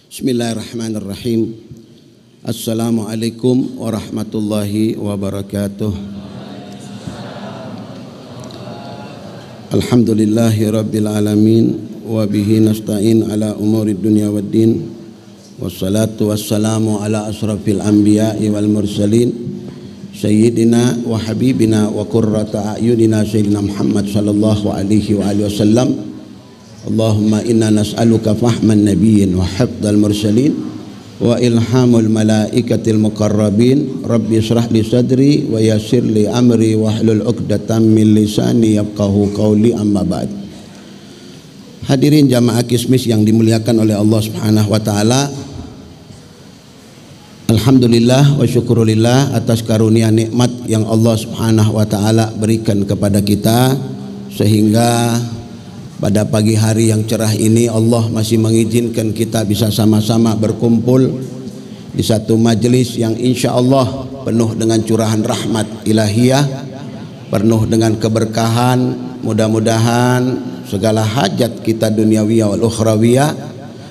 Bismillahirrahmanirrahim. Assalamualaikum warahmatullahi wabarakatuh. Alhamdulillahi rabbil alamin wa bihi nasta'in ala umurid dunya waddin. Wassalatu wassalamu ala asrafil anbiya'i wal mursalin sayyidina wa habibina wa qurrata a'yunina sayyidina Muhammad sallallahu alaihi wa alihi wasallam. Allahumma inna nas'aluka fahman nabiyyin wa hifdzal mursalin wa ilhamul malaikatil muqarrabin. Rabbi israh li sadri wa yassir li amri wahlul 'uqdatam min lisani yafqahu qawli, amma ba'd. Hadirin jamaah Kismis yang dimuliakan oleh Allah Subhanahu wa taala. Alhamdulillah wa syukurillah atas karunia nikmat yang Allah Subhanahu wa taala berikan kepada kita, sehingga pada pagi hari yang cerah ini Allah masih mengizinkan kita bisa sama-sama berkumpul di satu majelis yang insya Allah penuh dengan curahan rahmat ilahiyah, penuh dengan keberkahan. Mudah-mudahan segala hajat kita duniawiyah wal ukhrawiyah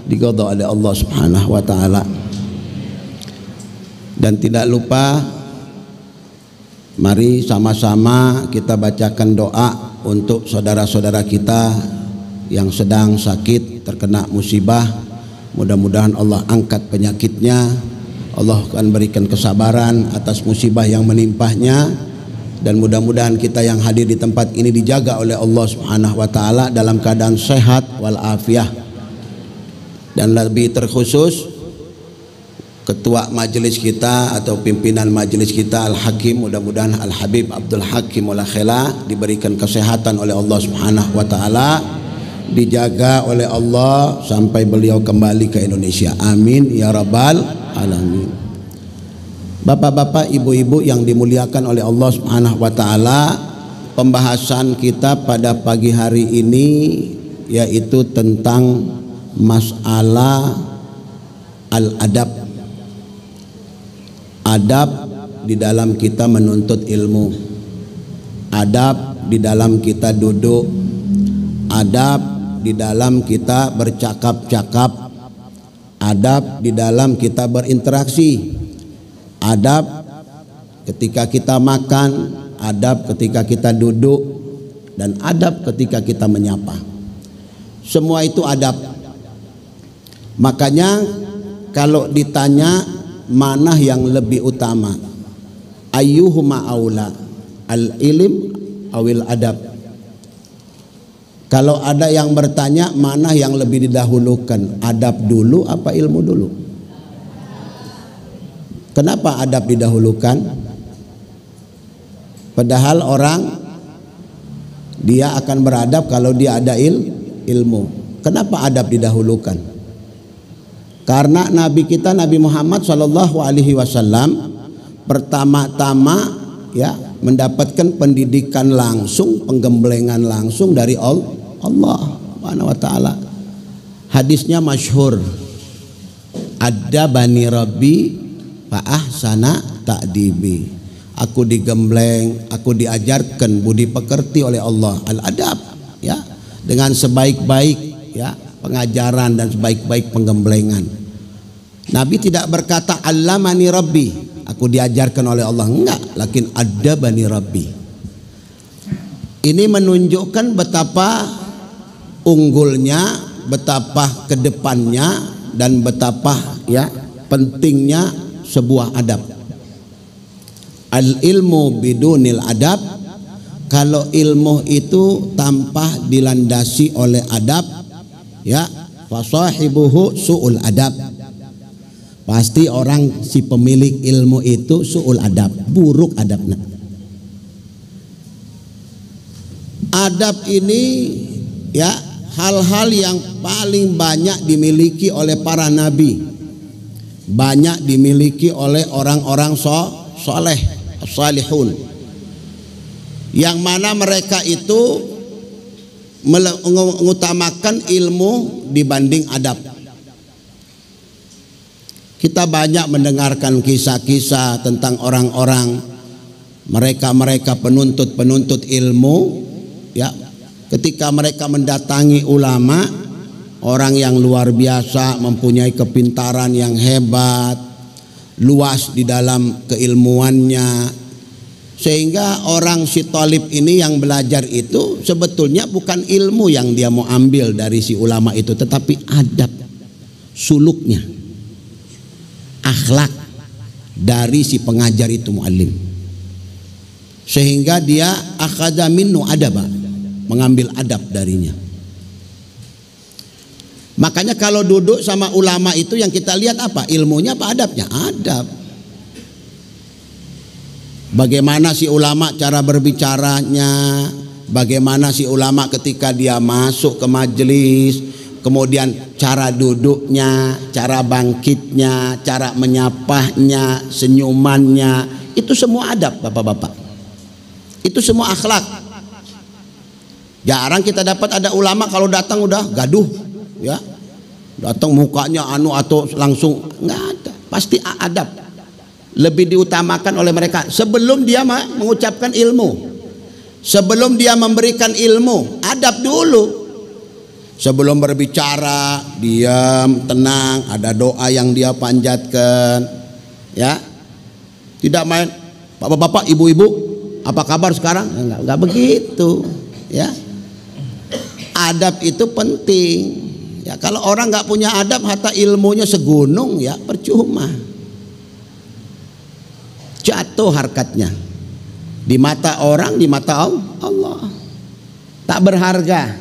diqadha oleh Allah Subhanahu wa taala. Dan tidak lupa, mari sama-sama kita bacakan doa untuk saudara-saudara kita yang sedang sakit, terkena musibah. Mudah-mudahan Allah angkat penyakitnya, Allah akan berikan kesabaran atas musibah yang menimpahnya, dan mudah-mudahan kita yang hadir di tempat ini dijaga oleh Allah Subhanahu wa taala dalam keadaan sehat wal afiyah. Dan lebih terkhusus ketua majelis kita atau pimpinan majelis kita Al-Hakim, mudah-mudahan Al-Habib Abdul Hakim Al-Khela diberikan kesehatan oleh Allah Subhanahu wa taala, dijaga oleh Allah sampai beliau kembali ke Indonesia. Amin ya rabbal alamin. Bapak-bapak, ibu-ibu yang dimuliakan oleh Allah Subhanahu wa taala, pembahasan kita pada pagi hari ini yaitu tentang masalah al-adab. Adab di dalam kita menuntut ilmu, adab di dalam kita duduk, adab di dalam kita bercakap-cakap, adab di dalam kita berinteraksi, adab ketika kita makan, adab ketika kita duduk, dan adab ketika kita menyapa. Semua itu adab. Makanya kalau ditanya mana yang lebih utama, ayyuhuma aula, al-ilm awil adab. Kalau ada yang bertanya mana yang lebih didahulukan, adab dulu apa ilmu dulu? Kenapa adab didahulukan? Padahal orang dia akan beradab kalau dia ada ilmu. Kenapa adab didahulukan? Karena Nabi kita Nabi Muhammad sallallahu alaihi wasallam pertama-tama ya mendapatkan pendidikan langsung, penggemblengan langsung dari Allah Subhanahu wa taala. Hadisnya masyhur, adabani rabbi fa ahsana ta'dibi. Aku digembleng, aku diajarkan budi pekerti oleh Allah, al-adab ya, dengan sebaik-baik ya pengajaran dan sebaik-baik penggemblengan. Nabi tidak berkata allamani rabbi, aku diajarkan oleh Allah, enggak, lakin adabani rabbi. Ini menunjukkan betapa unggulnya, betapa kedepannya, dan betapa ya pentingnya sebuah adab. Al ilmu bidunil adab, kalau ilmu itu tanpa dilandasi oleh adab, ya fasahibuhu su'ul adab, pasti orang si pemilik ilmu itu su'ul adab, buruk adabnya. Adab ini ya hal-hal yang paling banyak dimiliki oleh para nabi, banyak dimiliki oleh orang-orang soleh, salihun, yang mana mereka itu mengutamakan ilmu dibanding adab. Kita banyak mendengarkan kisah-kisah tentang orang-orang mereka penuntut ilmu ya, ketika mereka mendatangi ulama, orang yang luar biasa, mempunyai kepintaran yang hebat, luas di dalam keilmuannya, sehingga orang si Thalib ini yang belajar itu sebetulnya bukan ilmu yang dia mau ambil dari si ulama itu, tetapi adab, suluknya, akhlak dari si pengajar itu, muallim. Sehingga dia akhadha minnu adaba, mengambil adab darinya. Makanya kalau duduk sama ulama itu yang kita lihat apa? Ilmunya apa adabnya? Adab. Bagaimana si ulama cara berbicaranya, bagaimana si ulama ketika dia masuk ke majelis, kemudian cara duduknya, cara bangkitnya, cara menyapahnya, senyumannya, itu semua adab, bapak-bapak. Itu semua akhlak. Jarang kita dapat ada ulama kalau datang udah gaduh, ya, datang mukanya anu atau langsung, nggak ada. Pasti adab lebih diutamakan oleh mereka sebelum dia mengucapkan ilmu, sebelum dia memberikan ilmu. Adab dulu sebelum berbicara, diam, tenang, ada doa yang dia panjatkan, ya. Tidak main bapak-bapak, ibu-ibu, apa kabar sekarang? Enggak begitu, ya. Adab itu penting. Ya, kalau orang nggak punya adab, hatta ilmunya segunung, ya percuma. Jatuh harkatnya di mata orang, di mata Allah, tak berharga.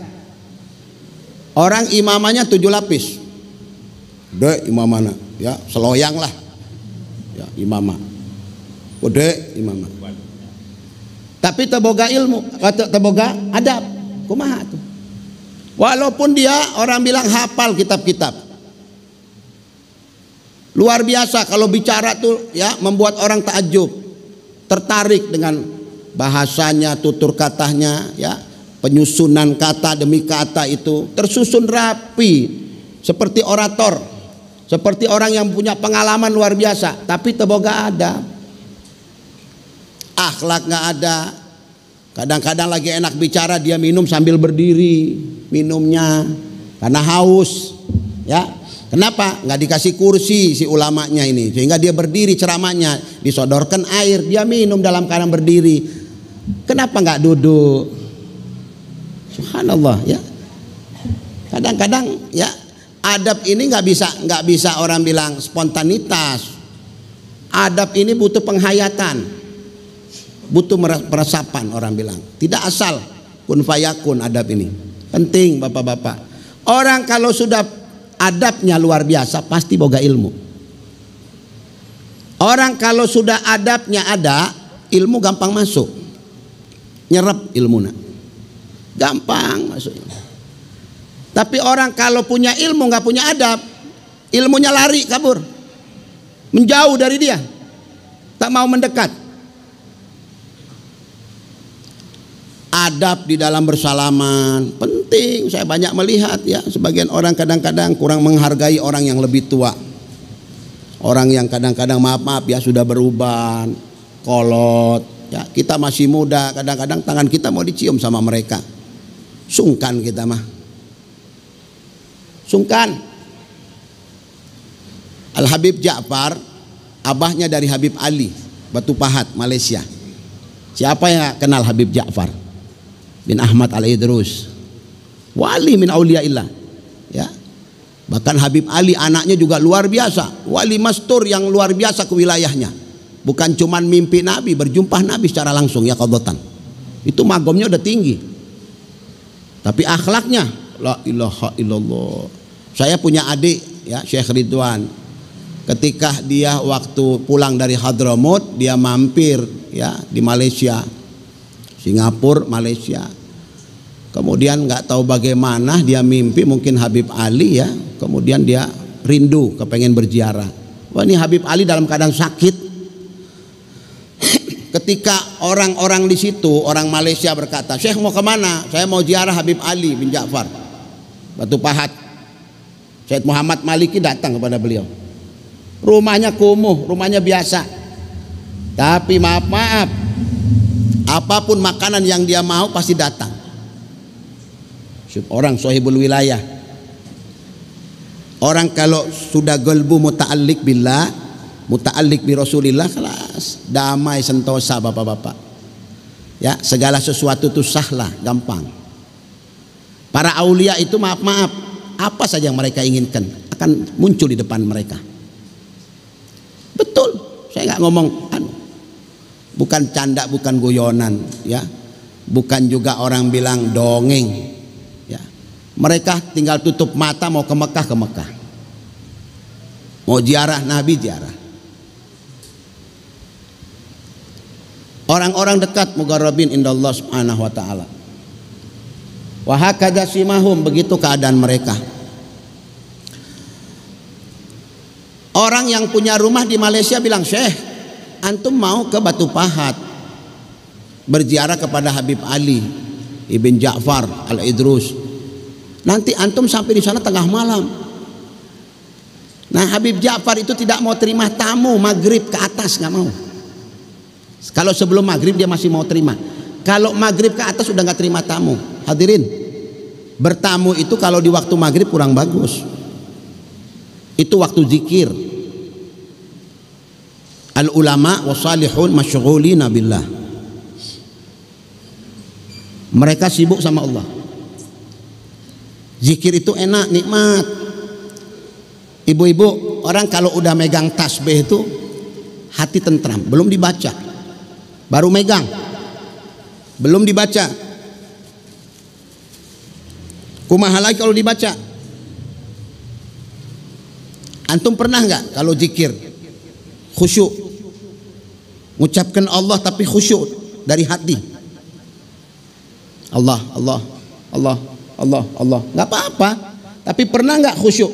Orang imamannya 7 lapis, dek imamana, ya seloyang lah, ya imamah, dek imamah. Tapi teboga ilmu, teboga adab, kumaha tuh. Walaupun dia orang bilang hafal kitab-kitab, luar biasa kalau bicara tuh, ya membuat orang takjub, tertarik dengan bahasanya, tutur katanya, ya penyusunan kata demi kata itu tersusun rapi seperti orator, seperti orang yang punya pengalaman luar biasa. Tapi teboga ada, akhlak nggak ada. Kadang-kadang lagi enak bicara, dia minum sambil berdiri minumnya karena haus, ya. Kenapa? Nggak dikasih kursi si ulamanya ini, sehingga dia berdiri ceramahnya, disodorkan air, dia minum dalam keadaan berdiri. Kenapa nggak duduk? Subhanallah, ya. Kadang-kadang, ya, adab ini nggak bisa orang bilang spontanitas. Adab ini butuh penghayatan, butuh meresapan, orang bilang. Tidak asal kun fayakun adab ini. Penting bapak-bapak. Orang kalau sudah adabnya luar biasa pasti boga ilmu. Orang kalau sudah adabnya ada, ilmu gampang masuk. Nyerap ilmunya, gampang masuknya. Tapi orang kalau punya ilmu nggak punya adab, ilmunya lari kabur, menjauh dari dia, tak mau mendekat. Adab di dalam bersalaman penting. Saya banyak melihat, ya, sebagian orang kadang-kadang kurang menghargai orang yang lebih tua. Orang yang kadang-kadang maaf ya sudah beruban, kolot, ya. Kita masih muda, kadang-kadang tangan kita mau dicium sama mereka. Sungkan kita mah. Sungkan. Al Habib Ja'far, abahnya dari Habib Ali, Batu Pahat, Malaysia. Siapa yang kenal Habib Ja'far bin Ahmad Al-Idrus? Wali min auliyaillah, ya. Bahkan Habib Ali anaknya juga luar biasa, wali mastur yang luar biasa ke wilayahnya. Bukan cuman mimpi Nabi, berjumpa Nabi secara langsung, ya qadatan. Itu magomnya udah tinggi. Tapi akhlaknya la ilaha illallah. Saya punya adik, ya, Syekh Ridwan. Ketika dia waktu pulang dari Hadramaut, dia mampir, ya, di Malaysia, Singapura, Malaysia. Kemudian nggak tahu bagaimana dia mimpi, mungkin Habib Ali, ya. Kemudian dia rindu, kepengen berziarah. Wah, ini Habib Ali dalam keadaan sakit. Ketika orang-orang di situ, orang Malaysia berkata, Syekh mau kemana? Saya mau ziarah Habib Ali bin Ja'far, Batu Pahat. Syed Muhammad Maliki datang kepada beliau. Rumahnya kumuh, rumahnya biasa. Tapi maaf, apapun makanan yang dia mau pasti datang. Orang sohibul wilayah. Orang kalau sudah qalbu muta'alliq billah, muta'alliq bi Rasulillah, kelas damai sentosa bapak-bapak. Ya, segala sesuatu itu sahlah, gampang. Para aulia itu maaf-maaf, apa saja yang mereka inginkan akan muncul di depan mereka. Betul, saya nggak ngomong bukan canda, bukan guyonan, ya, bukan juga orang bilang dongeng. Mereka tinggal tutup mata mau ke Mekah, ke Mekah. Mau ziarah Nabi, ziarah. Orang-orang dekat mugarrabin indallah subhanahu wa ta'ala. Wa hakadha simahum, begitu keadaan mereka. Orang yang punya rumah di Malaysia bilang, "Syekh, antum mau ke Batu Pahat berziarah kepada Habib Ali Ibn Ja'far Al-Idrus. Nanti antum sampai di sana tengah malam." Nah, Habib Ja'far itu tidak mau terima tamu maghrib ke atas, nggak mau. Kalau sebelum maghrib dia masih mau terima. Kalau maghrib ke atas udah nggak terima tamu. Hadirin, bertamu itu kalau di waktu maghrib kurang bagus. Itu waktu zikir. Al ulama wasalihun masyghulina billah. Mereka sibuk sama Allah. Zikir itu enak, nikmat. Ibu-ibu, orang kalau udah megang tasbih itu hati tentram, belum dibaca. Baru megang, belum dibaca. Kumaha lagi kalau dibaca. Antum pernah nggak kalau zikir khusyuk, mengucapkan Allah tapi khusyuk dari hati? Allah, Allah, Allah, Allah, Allah, nggak apa-apa. Tapi pernah nggak khusyuk?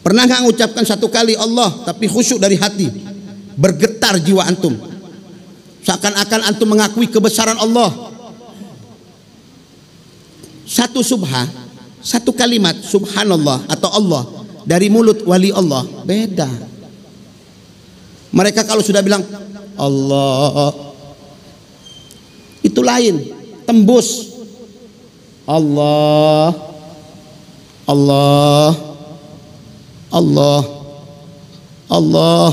Pernah nggak mengucapkan satu kali Allah tapi khusyuk dari hati? Bergetar jiwa antum, seakan-akan antum mengakui kebesaran Allah. Satu subha, satu kalimat subhanallah atau Allah dari mulut wali Allah beda. Mereka kalau sudah bilang Allah itu lain, tembus. Allah, Allah, Allah, Allah.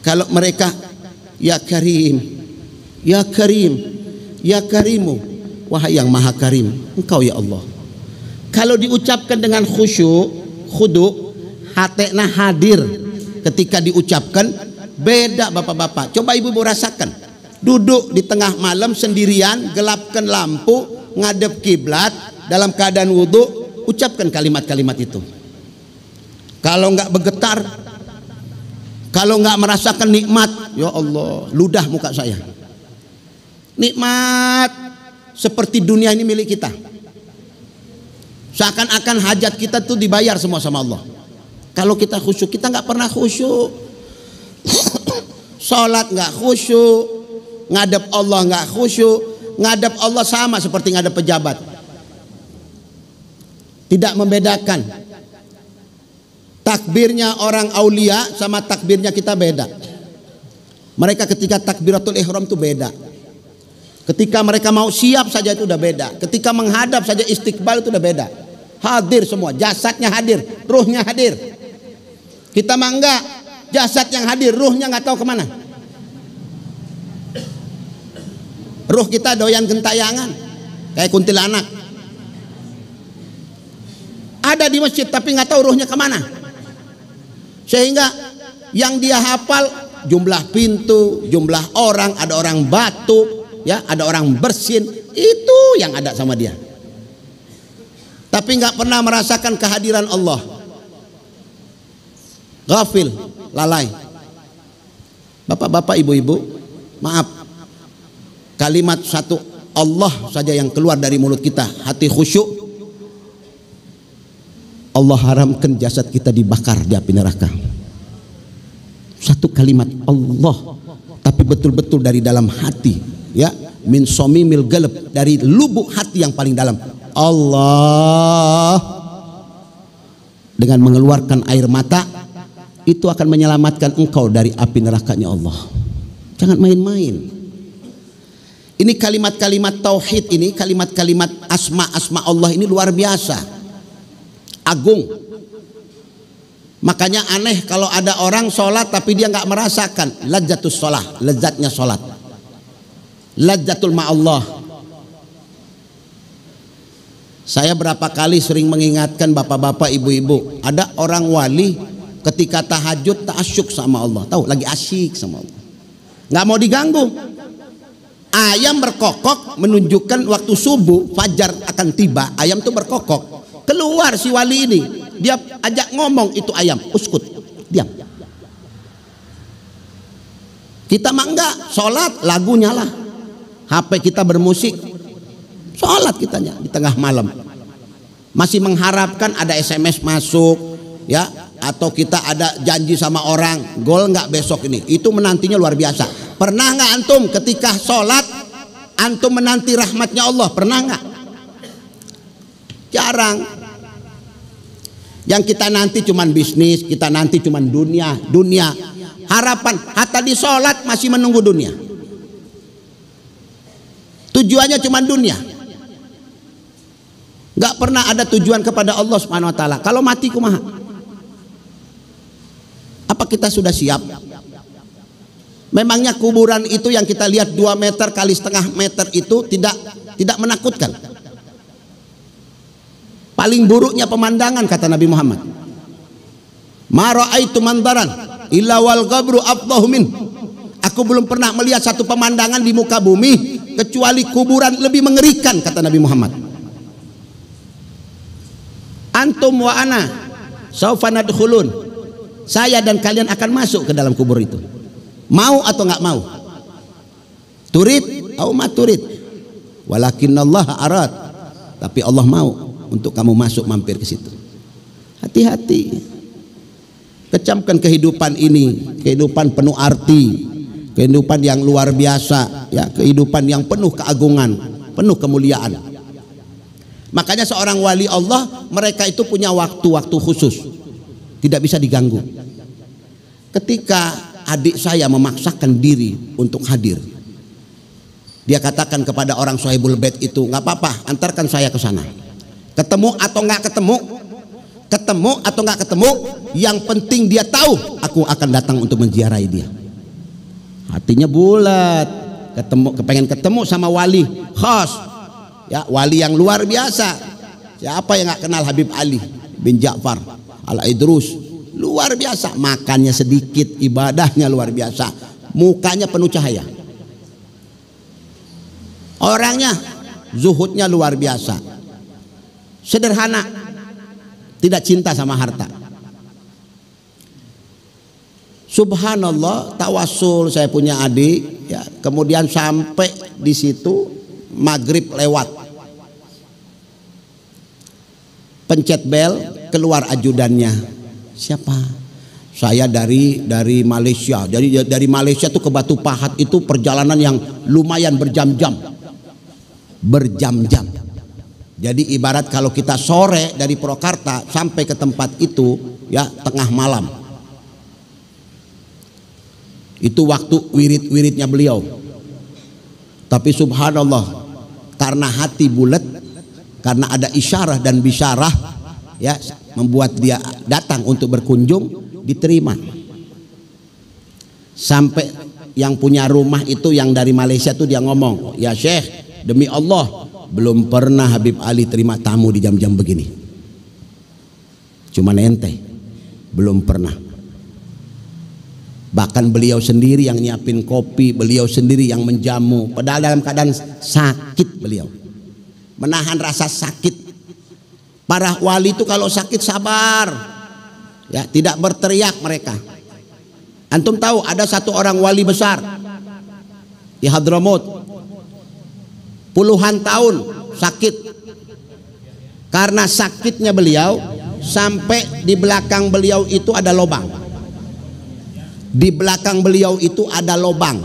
Kalau mereka ya Karim, ya Karim, ya Karimu, wahai yang Maha Karim, Engkau ya Allah. Kalau diucapkan dengan khusyuk, khudu, hatena hadir ketika diucapkan, beda bapak-bapak. Coba ibu-ibu rasakan, duduk di tengah malam sendirian, gelapkan lampu, ngadep kiblat, dalam keadaan wudhu, ucapkan kalimat-kalimat itu. Kalau nggak bergetar, kalau nggak merasakan nikmat, ya Allah, ludah muka saya. Nikmat seperti dunia ini milik kita. Seakan-akan hajat kita tuh dibayar semua sama Allah. Kalau kita khusyuk, kita nggak pernah khusyuk. Sholat nggak khusyuk, ngadep Allah nggak khusyuk. Ngadep Allah sama seperti ngadep pejabat. Tidak membedakan. Takbirnya orang aulia sama takbirnya kita beda. Mereka ketika takbiratul ihram itu beda. Ketika mereka mau siap saja itu udah beda. Ketika menghadap saja istiqbal itu udah beda. Hadir semua, jasadnya hadir, ruhnya hadir. Kita mah enggak, jasad yang hadir, ruhnya nggak tahu kemana. Ruh kita doyan gentayangan, kayak kuntilanak. Ada di masjid tapi nggak tahu ruhnya kemana. Sehingga yang dia hafal jumlah pintu, jumlah orang, ada orang batu, ya, ada orang bersin, itu yang ada sama dia. Tapi nggak pernah merasakan kehadiran Allah. Ghafil, lalai. Bapak-bapak, ibu-ibu, maaf. Kalimat satu Allah saja yang keluar dari mulut kita, hati khusyuk, Allah haramkan jasad kita dibakar di api neraka. Satu kalimat Allah, tapi betul-betul dari dalam hati, ya, min somimil galab, dari lubuk hati yang paling dalam. Allah, dengan mengeluarkan air mata, itu akan menyelamatkan engkau dari api nerakanya Allah. Jangan main-main. Ini kalimat-kalimat tauhid ini, kalimat-kalimat asma-asma Allah ini luar biasa. agung. Makanya aneh kalau ada orang sholat tapi dia nggak merasakan lazzatus sholah, lezatnya sholat, lazzatul ma'allah. Saya berapa kali sering mengingatkan bapak-bapak, ibu-ibu, ada orang wali ketika tahajud ta'asyuk sama Allah, tahu lagi asyik sama Allah, nggak mau diganggu. Ayam berkokok menunjukkan waktu subuh fajar akan tiba. Ayam tuh berkokok, keluar si wali ini, dia ajak ngomong itu ayam, uskut, diam. Kita mah enggak, sholat lagu nyala, HP kita bermusik, sholat kitanya di tengah malam, masih mengharapkan ada SMS masuk, ya, atau kita ada janji sama orang, gol nggak besok ini, itu menantinya luar biasa. Pernah nggak antum ketika sholat antum menanti rahmatnya Allah? Pernah nggak? Jarang. Yang kita nanti cuman bisnis, kita nanti cuman dunia. Harapan hatta di sholat masih menunggu dunia. Tujuannya cuman dunia. Nggak pernah ada tujuan kepada Allah Subhanahu Wa Taala. Kalau mati kumaha? Apa kita sudah siap? Memangnya kuburan itu yang kita lihat 2 meter kali setengah meter itu tidak menakutkan? Paling buruknya pemandangan kata Nabi Muhammad, ma ra'aitu mandaran illa wal qabru afdahu min. Aku belum pernah melihat satu pemandangan di muka bumi kecuali kuburan lebih mengerikan kata Nabi Muhammad. Antum wa ana saufa nadkhulun, saya dan kalian akan masuk ke dalam kubur itu. Mau atau nggak mau? Turid atau maturid? Walakinnallaha arad. Tapi Allah mau untuk kamu masuk mampir ke situ. Hati-hati. Kecamkan kehidupan ini, kehidupan penuh arti, kehidupan yang luar biasa, ya, kehidupan yang penuh keagungan, penuh kemuliaan. Makanya seorang wali Allah, mereka itu punya waktu-waktu khusus, tidak bisa diganggu. Ketika adik saya memaksakan diri untuk hadir, dia katakan kepada orang Sohibul Bait itu, nggak apa-apa, antarkan saya ke sana. Ketemu atau nggak ketemu, ketemu atau nggak ketemu, yang penting dia tahu aku akan datang untuk menziarahi dia. Hatinya bulat, kepengen ketemu sama wali khas, ya, wali yang luar biasa. Siapa yang nggak kenal Habib Ali bin Ja'far Al-Idrus? Luar biasa, makannya sedikit, ibadahnya luar biasa, mukanya penuh cahaya, orangnya zuhudnya luar biasa, sederhana, tidak cinta sama harta. Subhanallah, tawasul saya punya adik, ya, kemudian sampai di situ maghrib lewat, pencet bel, keluar ajudannya. Siapa? Saya dari Malaysia. Dari Malaysia tuh ke Batu Pahat itu perjalanan yang lumayan berjam-jam. Jadi ibarat kalau kita sore dari Purwakarta sampai ke tempat itu, ya, tengah malam. Itu waktu wirid-wiridnya beliau. Tapi subhanallah, karena hati bulat, karena ada isyarah dan bisyarah, ya, membuat dia datang untuk berkunjung, diterima. Sampai yang punya rumah itu yang dari Malaysia tuh dia ngomong, ya Syekh, demi Allah belum pernah Habib Ali terima tamu di jam-jam begini. Cuman ente belum pernah. Bahkan beliau sendiri yang nyiapin kopi, beliau sendiri yang menjamu, padahal dalam keadaan sakit beliau, menahan rasa sakit. Para wali itu kalau sakit sabar, ya, tidak berteriak mereka. Antum tahu ada satu orang wali besar di Hadramut, puluhan tahun sakit. Karena sakitnya beliau sampai di belakang beliau itu ada lubang. Di belakang beliau itu ada lubang,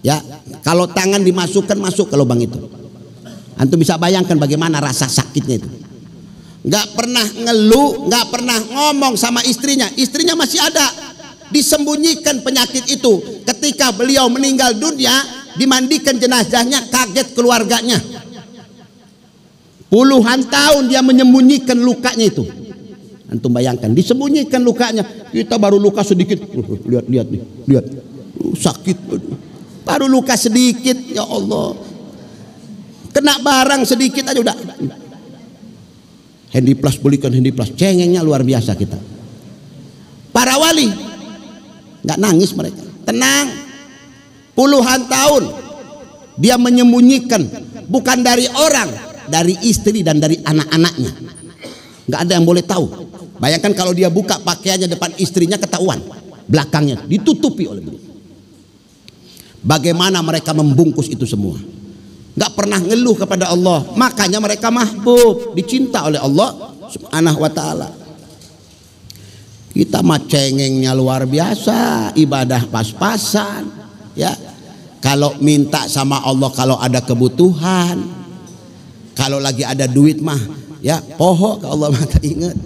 ya, kalau tangan dimasukkan masuk ke lubang itu. Antum bisa bayangkan bagaimana rasa sakitnya itu. Nggak pernah ngeluh, nggak pernah ngomong sama istrinya. Istrinya masih ada, disembunyikan penyakit itu. Ketika beliau meninggal dunia, dimandikan jenazahnya, kaget keluarganya. Puluhan tahun dia menyembunyikan lukanya itu. Antum bayangkan, disembunyikan lukanya. Kita baru luka sedikit. Lihat nih, lihat. Sakit. Baru luka sedikit, ya Allah. Kena barang sedikit aja udah. Handy plus, belikan handy plus. Cengengnya luar biasa kita. Para wali nggak nangis mereka, tenang. Puluhan tahun dia menyembunyikan, bukan dari orang, dari istri dan dari anak-anaknya. Nggak ada yang boleh tahu. Bayangkan kalau dia buka pakaiannya depan istrinya, ketahuan, belakangnya ditutupi oleh beliau. Bagaimana mereka membungkus itu semua? Nggak pernah ngeluh kepada Allah. Makanya mereka mahbub, dicinta oleh Allah Subhanahu wa ta'ala. Kita mah cengengnya luar biasa, ibadah pas-pasan, ya. Kalau minta sama Allah kalau ada kebutuhan, kalau lagi ada duit mah, ya pohon ke Allah maka ingat.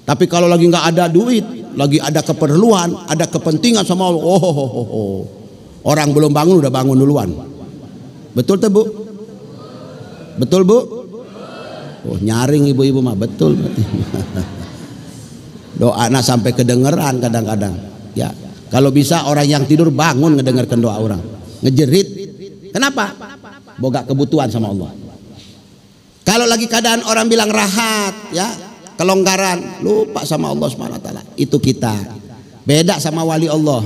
Tapi kalau lagi nggak ada duit, lagi ada keperluan, ada kepentingan sama Allah, orang belum bangun udah bangun duluan. Betul tuh Bu? Betul Bu? Oh nyaring ibu-ibu mah betul. Doa anak sampai kedengeran kadang-kadang. Ya, kalau bisa orang yang tidur bangun ngedengarkan doa orang, ngejerit. Kenapa? Boga kebutuhan sama Allah. Kalau lagi keadaan orang bilang rahat, ya, kelonggaran, lupa sama Allah Subhanahu wa taala. Itu kita. Beda sama wali Allah.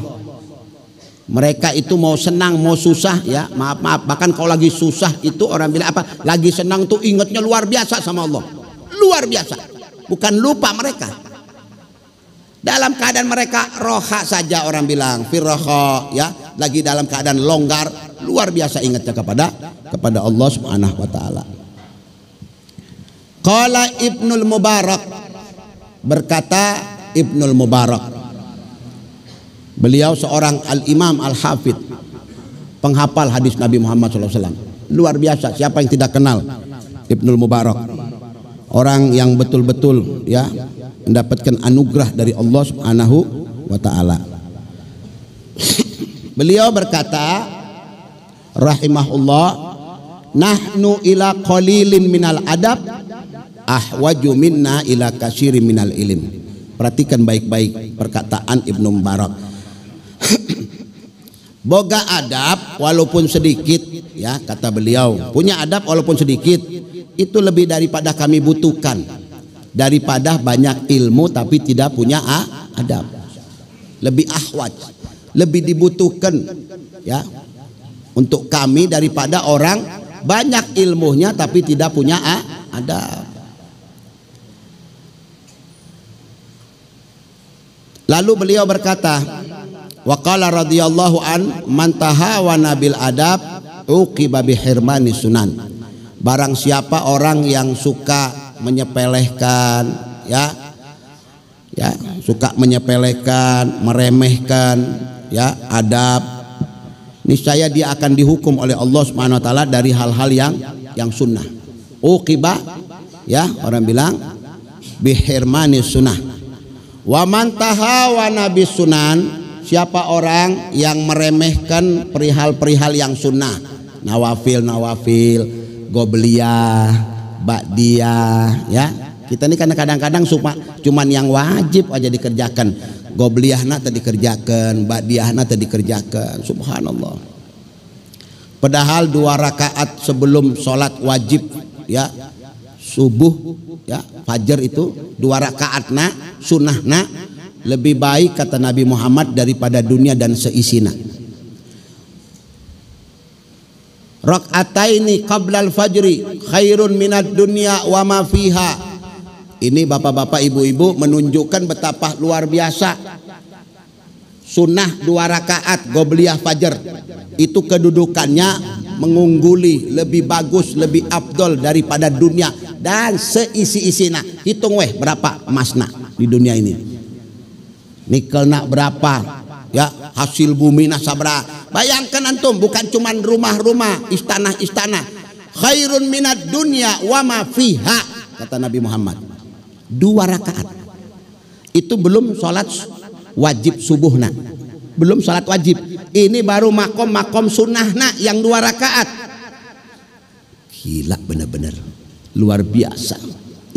Mereka itu mau senang mau susah, ya maaf, bahkan kalau lagi susah itu orang bilang apa? Lagi senang tuh ingatnya luar biasa sama Allah. Luar biasa. Bukan lupa mereka. Dalam keadaan mereka roha saja orang bilang firroha, ya, lagi dalam keadaan longgar, luar biasa ingatnya kepada Allah Subhanahu wa taala. Qala Ibnul Mubarak, berkata Ibnul Mubarak, beliau seorang al-imam al-hafidh, penghafal hadis Nabi Muhammad SAW. Luar biasa, siapa yang tidak kenal Ibnul Mubarak? Orang yang betul-betul, ya, mendapatkan anugerah dari Allah Subhanahu wa taala. Beliau berkata rahimahullah, nahnu ila qalilin minal adab ahwaju minna ila katsirin minal ilm. Perhatikan baik-baik perkataan Ibnu Mubarak. Boga adab walaupun sedikit, ya kata beliau, punya adab walaupun sedikit itu lebih daripada kami butuhkan, daripada banyak ilmu tapi tidak punya adab. Lebih ahwaj, lebih dibutuhkan, ya, untuk kami daripada orang banyak ilmunya tapi tidak punya adab. Lalu beliau berkata, wa qala radhiyallahu an man tahawana bil adab uqiba bi hirmani sunan. Barang siapa orang yang suka menyepelekan, ya, suka menyepelekan, meremehkan, ya, adab, niscaya dia akan dihukum oleh Allah Subhanahu wa taala dari hal-hal yang sunnah. Uqiba, ya, orang bilang bihirmani sunnah. Wa man tahawana bis sunan, siapa orang yang meremehkan perihal-perihal yang sunnah, nawafil, gobliyah, ba'diyah, ya. Kita ini karena kadang-kadang cuman yang wajib aja dikerjakan. Gobliyahna tadi dikerjakan, ba'diyahna tadi dikerjakan. Subhanallah. Padahal 2 rakaat sebelum sholat wajib, ya, subuh, ya, fajar itu 2 rakaatna sunnahna lebih baik kata Nabi Muhammad daripada dunia dan seisinya. Rakaataini qablal fajri khairun minad dunya wa ma fiha. Ini bapak-bapak ibu-ibu menunjukkan betapa luar biasa sunnah 2 rakaat gobliyah fajar itu kedudukannya mengungguli, lebih bagus, lebih afdol daripada dunia dan seisi-isina. Hitung weh berapa emasna di dunia ini, nikelna berapa, ya, hasil bumi sabra. Bayangkan antum, bukan cuman rumah-rumah, istana-istana. Khairun minad dunya wa ma fiha, kata Nabi Muhammad. 2 rakaat. Itu belum sholat wajib subuhna, belum sholat wajib. Ini baru makom sunnahna yang 2 rakaat. Gila bener-bener luar biasa.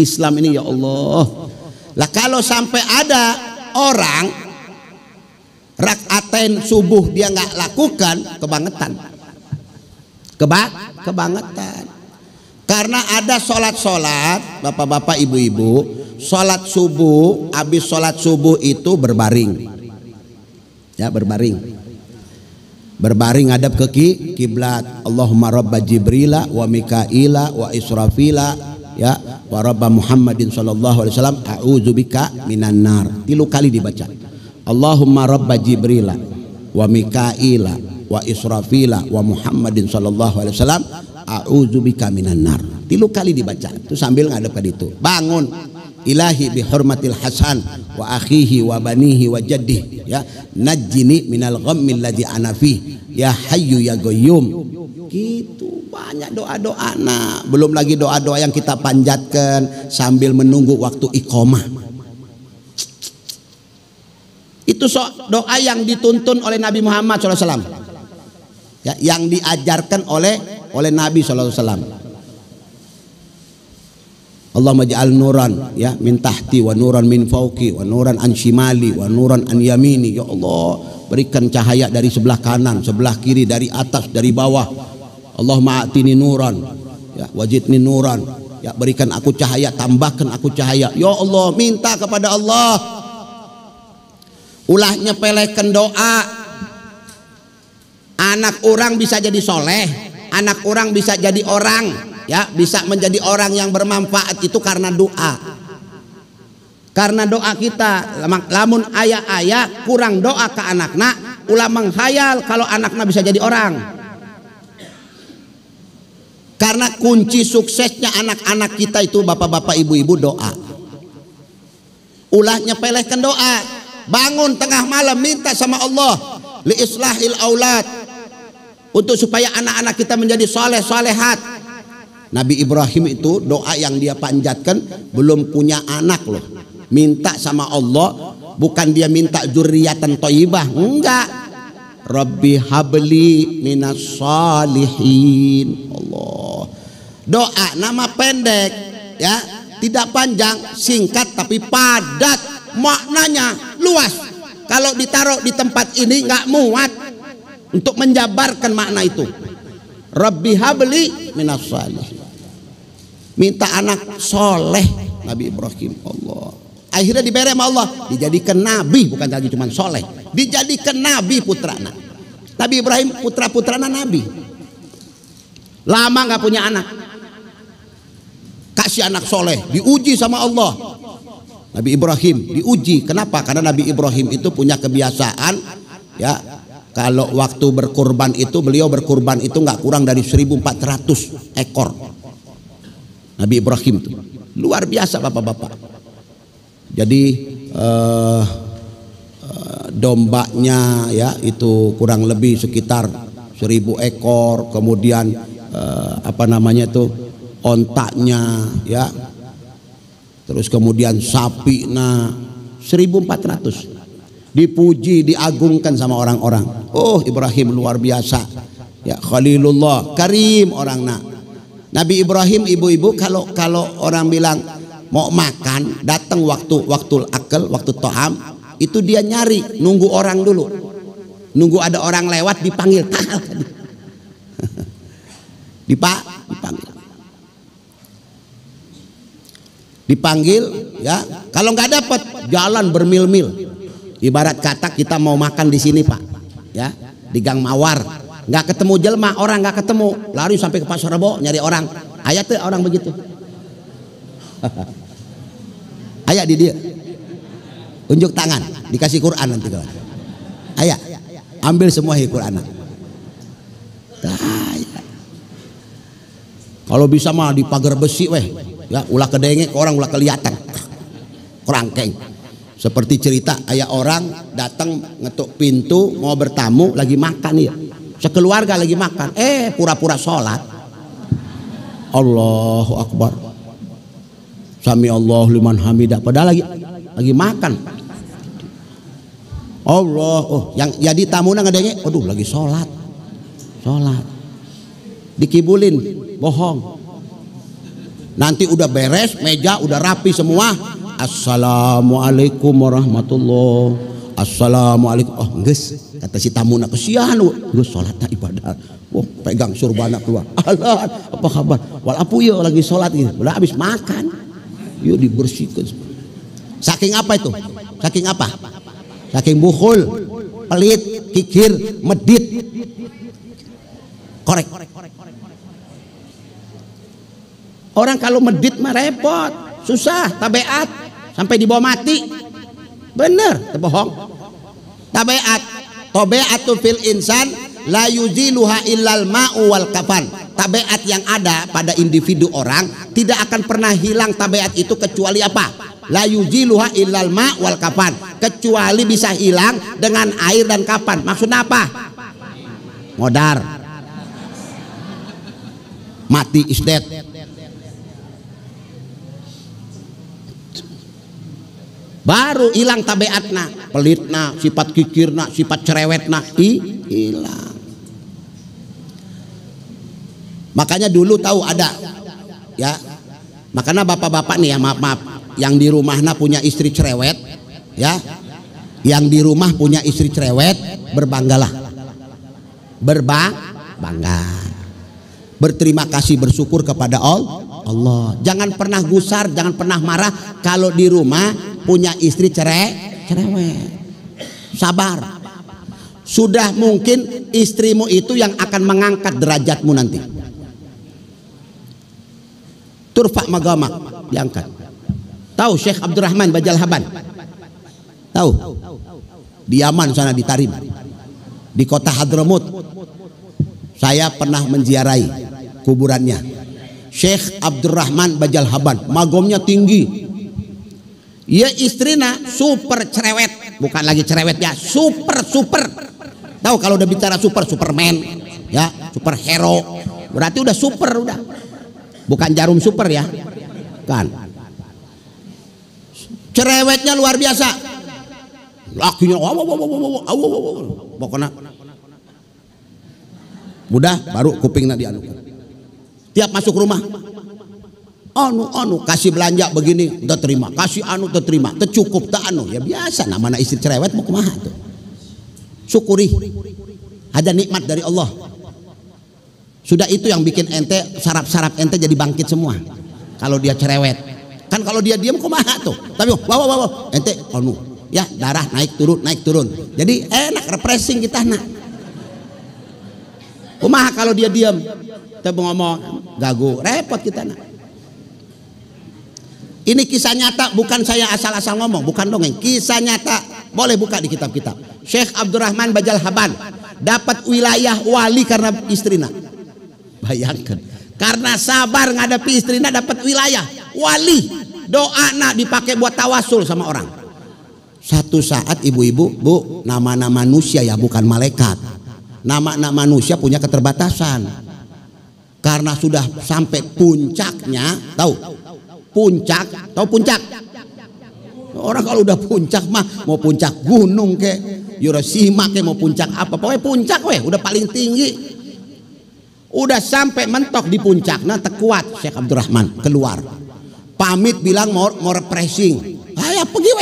Islam ini ya Allah. Lah kalau sampai ada orang rakaatain subuh dia nggak lakukan, kebangetan. Kebangetan. Karena ada sholat bapak-bapak ibu-ibu, sholat subuh, habis sholat subuh itu berbaring, ya berbaring hadap ke kiblat. Allahumma rabba Jibrila wa Mikaila wa Israfila ya wa rabba Muhammadin sallallahu alaihi wasallam a'udzubika minan nar. 3 kali dibaca. Allahumma rabba Jibrila wa Mikaila wa Israfila wa Muhammadin sallallahu alaihi wasallam a'udzubika minan nar. 3 kali dibaca. Itu sambil ngadep ke itu. Bangun. Ilahi bihurmatil Hasan wa akhihi wa banihi wa jaddih ya najjini minal ghammil ladzi ana fi ya hayyu ya qayyum. Gitu banyak doa-doa. Nah, belum lagi doa-doa yang kita panjatkan sambil menunggu waktu iqamah. Itu doa yang dituntun oleh Nabi Muhammad SAW ya, yang diajarkan oleh Nabi SAW. Allahumma ja'al nuran ya min tahti wa nuran min fauqi wa nuran an shimali wa nuran an yamini. Ya Allah, berikan cahaya dari sebelah kanan, sebelah kiri, dari atas, dari bawah. Allahumma atini nuran ya wajidni nuran ya, berikan aku cahaya, tambahkan aku cahaya. Ya Allah, minta kepada Allah. Ulah nyepelekan doa. Anak orang bisa jadi soleh, anak orang bisa jadi orang ya, bisa menjadi orang yang bermanfaat itu karena doa. Karena doa kita, lamun ayah kurang doa ke anakna, ulah menghayal kalau anakna bisa jadi orang. Karena kunci suksesnya anak-anak kita itu bapak-bapak ibu-ibu doa. Ulah nyepelehkan doa. Bangun tengah malam minta sama Allah li islahil aulad, untuk supaya anak-anak kita menjadi soleh solehat. Nabi Ibrahim itu doa yang dia panjatkan belum punya anak loh, minta sama Allah, bukan dia minta dzurriatan thayyibah, enggak. Rabbi habli minas shalihin. Allah. Doa nama pendek ya, tidak panjang, singkat tapi padat, maknanya luas. Kalau ditaruh di tempat ini nggak muat untuk menjabarkan makna itu. Rabbi habli minas shalihin. Minta anak soleh Nabi Ibrahim. Allah. Akhirnya diberi sama Allah, dijadikan nabi, bukan lagi cuma soleh, dijadikan nabi putrana. Nabi Ibrahim putra-putrana nabi. Lama nggak punya anak, kasih anak soleh, diuji sama Allah. Nabi Ibrahim diuji. Kenapa? Karena Nabi Ibrahim itu punya kebiasaan ya, kalau waktu berkurban itu beliau berkurban itu nggak kurang dari 1.400 ekor. Nabi Ibrahim itu luar biasa bapak-bapak. Jadi dombanya ya itu kurang lebih sekitar 1.000 ekor. Kemudian apa namanya itu, ontaknya ya. Terus kemudian sapi 1.400. Dipuji, diagungkan sama orang-orang. Oh, Ibrahim luar biasa. Ya, Khalilullah, Karim orangnya. Nabi Ibrahim ibu-ibu kalau orang bilang mau makan, datang waktu akal, waktu to'am, itu dia nyari, nunggu orang dulu, nunggu ada orang lewat dipanggil, dipanggil ya. Kalau nggak dapat, jalan bermil-mil. Ibarat kata kita mau makan di sini Pak, ya di Gang Mawar. Nggak ketemu jelma, orang nggak ketemu, lari sampai ke Pasar Rebo nyari orang. Ayat tuh orang begitu. Ayat di dia, unjuk tangan, dikasih Quran nanti kawan. Ayat, ambil semua Quran. Kalau bisa mah di pagar besi weh, ya ulah kedengek orang ulah kelihatan, kerangkeng. Seperti cerita ayah orang datang ngetuk pintu mau bertamu lagi makan ya. Sekeluarga lagi makan, pura-pura sholat. Allahu Akbar, Sami Allah liman hamidah, padahal lagi makan. Allah, yang jadi tamunya ngedenge, aduh lagi sholat, dikibulin, bohong. Nanti udah beres, meja udah rapi semua. Assalamualaikum warahmatullahi. Assalamualaikum. Oh geus, kata si tamuna kesian geus salatna ibadah. Oh pegang surbana keluar. Alah, apa kabar? Wal apu yeuh lagi salat gitu. Udah habis makan. Yuk dibersihkan. Saking apa itu? Saking apa? Saking bukhul, pelit, kikir, medit. Korek. Orang kalau medit mah repot, susah, tabeat, sampai dibawa mati. Bener, bohong. Tabeat, tabeatu fil insan la yuziluha illal ma'u wal kafan. Tabeat yang ada pada individu orang tidak akan pernah hilang tabeat itu kecuali apa? La yuziluha illal ma' wal kafan. Kecuali bisa hilang dengan air dan kapan. Maksudnya apa? Modar. Mati is dead. Baru hilang tabeatna, pelitna, sifat kikirna, sifat cerewetna hilang. Makanya dulu tahu ada ya. Makanya bapak-bapak nih ya, maaf, yang di rumahnya punya istri cerewet ya. Yang di rumah punya istri cerewet, berbanggalah. Berbangga. Berterima kasih, bersyukur kepada Allah. Jangan pernah gusar, jangan pernah marah kalau di rumah punya istri cerewet. Sabar. Sudah mungkin istrimu itu yang akan mengangkat derajatmu nanti. Turfa magamak, diangkat. Tahu Syekh Abdurrahman Bajal Haban? Tahu? Di Yaman sana, di Tarim, di kota Hadramut. Saya pernah menziarahi kuburannya. Syekh Abdurrahman Bajal Haban, magomnya tinggi. Ya istrinya super cerewet, bukan lagi cerewet ya, super. Tahu kalau udah bicara Superman, ya, super hero, berarti udah super udah. Bukan jarum super ya, kan? Cerewetnya luar biasa. Lakinya, pokoknya. Udah, baru kupingnya dianu. Tiap masuk rumah, kasih belanja begini, udah terima. Kasih anu, udah terima. Tercukup, tak anu. Ya biasa, namanya istri cerewet mau kumaha tuh. Syukuri, ada nikmat dari Allah. Sudah itu yang bikin ente saraf-saraf ente jadi bangkit semua. Kalau dia cerewet, kan kalau dia diam kumaha tuh. Tapi wow, ente anu, ya darah naik turun. Jadi enak refreshing kita nak. Kumaha kalau dia diam, kita ngomong gagu, repot kita nak. Ini kisah nyata, bukan saya asal-asal ngomong, bukan dongeng. Kisah nyata, boleh buka di kitab-kitab. Syekh Abdurrahman Bajal Haban dapat wilayah wali karena istrinya. Bayangkan, karena sabar ngadapi istrinya dapat wilayah wali. Doa nak dipakai buat tawasul sama orang. Satu saat ibu-ibu, bu, nama-nama manusia ya, bukan malaikat. Nama-nama manusia punya keterbatasan. Karena sudah sampai puncaknya, tahu puncak. Orang kalau udah puncak mah mau puncak gunung ke Hiroshima ke mau puncak apa, pokoknya puncak udah paling tinggi. Udah sampai mentok di puncak, nah terkuat Syekh Abdurrahman keluar. Pamit bilang mau refreshing. Ayo pergi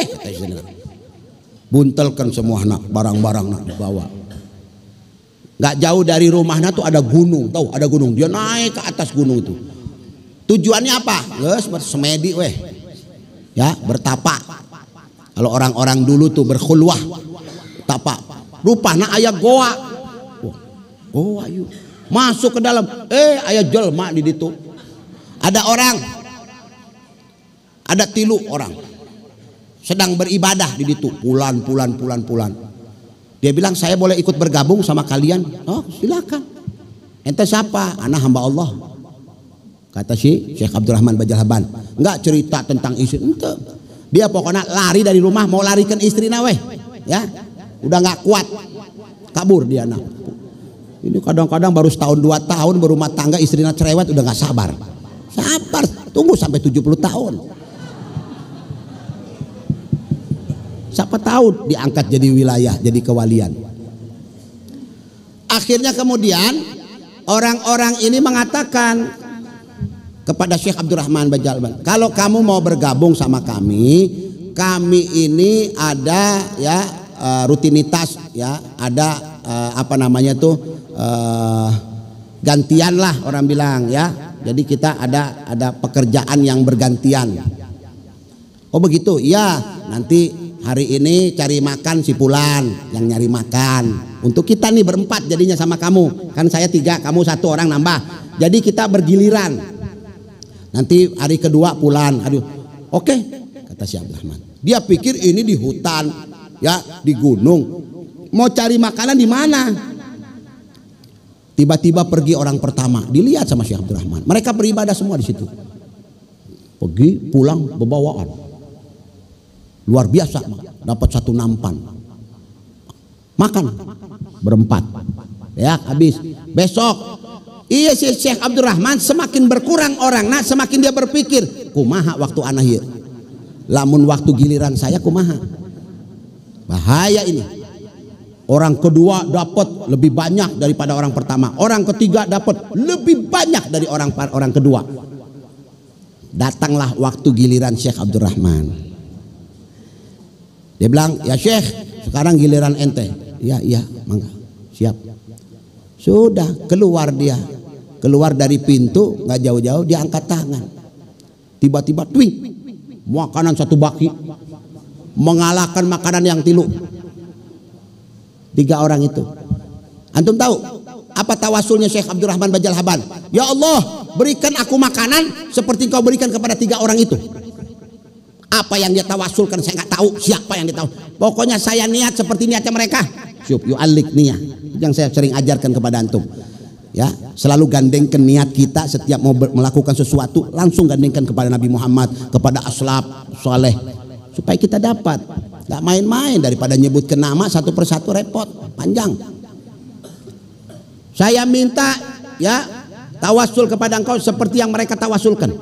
buntelkan semua nak barang-barang nak dibawa. Gak jauh dari rumahnya tuh ada gunung, tahu ada gunung. Dia naik ke atas gunung itu. Tujuannya apa? Guys, bersemedi ya, bertapa. Kalau orang-orang dulu tuh berkhulwah, tapa. Rupanya ayah goa. Goa yuk. Masuk ke dalam, ayah jelma di situ. Ada orang, ada tilu orang sedang beribadah di situ. Pulan. Dia bilang, saya boleh ikut bergabung sama kalian? Oh silakan. Ente siapa? Anak hamba Allah. Kata si Syekh Abdurrahman Bajal Haban. Enggak cerita tentang istri. Ente. Dia pokoknya lari dari rumah, mau larikan istrinya ya. Udah nggak kuat, kabur dia nak. Ini kadang-kadang baru setahun 2 tahun berumah tangga, istrinya cerewet udah nggak sabar. Sabar, tunggu sampai 70 tahun. Siapa tahu diangkat jadi wilayah, jadi kewalian. Akhirnya kemudian orang-orang ini mengatakan kepada Syekh Abdurrahman Bajal Haban, kalau kamu mau bergabung sama kami ini ada ya rutinitas ya, ada apa namanya tuh gantian lah orang bilang ya. Jadi kita ada pekerjaan yang bergantian. Oh begitu? Iya, nanti hari ini cari makan si Fulan yang nyari makan. Untuk kita nih berempat jadinya sama kamu. Kan saya 3, kamu 1 orang nambah. Jadi kita bergiliran. Nanti hari kedua Fulan. Aduh, oke, kata si Abdurrahman. Dia pikir ini di hutan, ya di gunung. Mau cari makanan di mana? Tiba-tiba pergi orang pertama, dilihat sama Syekh Abdurrahman. Mereka beribadah semua di situ. Pergi pulang berbawaan. Luar biasa, dapat 1 nampan. Makan berempat. Ya, habis. Besok iya si Syekh Abdurrahman semakin berkurang orang, nah semakin dia berpikir, kumaha waktu anak ieu. Lamun waktu giliran saya kumaha. Bahaya ini. Orang kedua dapat lebih banyak daripada orang pertama. Orang ketiga dapat lebih banyak dari orang kedua. Datanglah waktu giliran Syekh Abdurrahman. Dia bilang, ya Syekh, sekarang giliran ente. Iya, mangga, siap. Sudah keluar dia. Keluar dari pintu, nggak jauh-jauh dia angkat tangan. Tiba-tiba, twing, makanan 1 baki. Mengalahkan makanan yang 3. 3 orang itu. Antum tahu apa tawasulnya Syekh Abdurrahman Bajal Haban? Ya Allah, berikan aku makanan seperti kau berikan kepada 3 orang itu. Apa yang dia tawasulkan saya nggak tahu, siapa yang dia tahu. Pokoknya saya niat seperti niatnya mereka. Syup yu'alik niyah. Yang saya sering ajarkan kepada antum. Ya, selalu gandengkan niat kita setiap mau melakukan sesuatu, langsung gandengkan kepada Nabi Muhammad, kepada aslaf saleh, supaya kita dapat. Gak main-main, daripada nyebutkan nama satu persatu repot, panjang. Saya minta ya tawasul kepada engkau seperti yang mereka tawasulkan.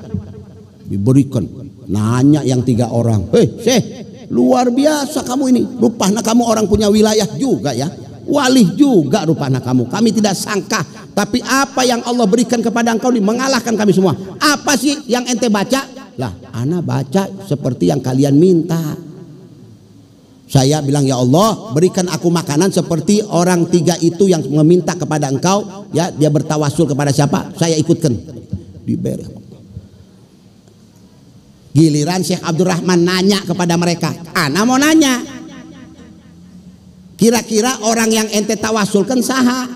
Diberikan. Nanya yang 3 orang. Syekh, luar biasa kamu ini. Rupanya kamu orang punya wilayah juga ya. Wali juga rupanya kamu. Kami tidak sangka. Tapi apa yang Allah berikan kepada engkau ini mengalahkan kami semua. Apa sih yang ente baca? Lah, ana baca seperti yang kalian minta. Saya bilang, ya Allah, berikan aku makanan seperti orang 3 itu yang meminta kepada engkau. Ya, dia bertawasul kepada siapa? Saya ikutkan. Diberi. Giliran Syekh Abdurrahman nanya kepada mereka. Ana mau nanya. Kira-kira orang yang ente tawasulkan saha?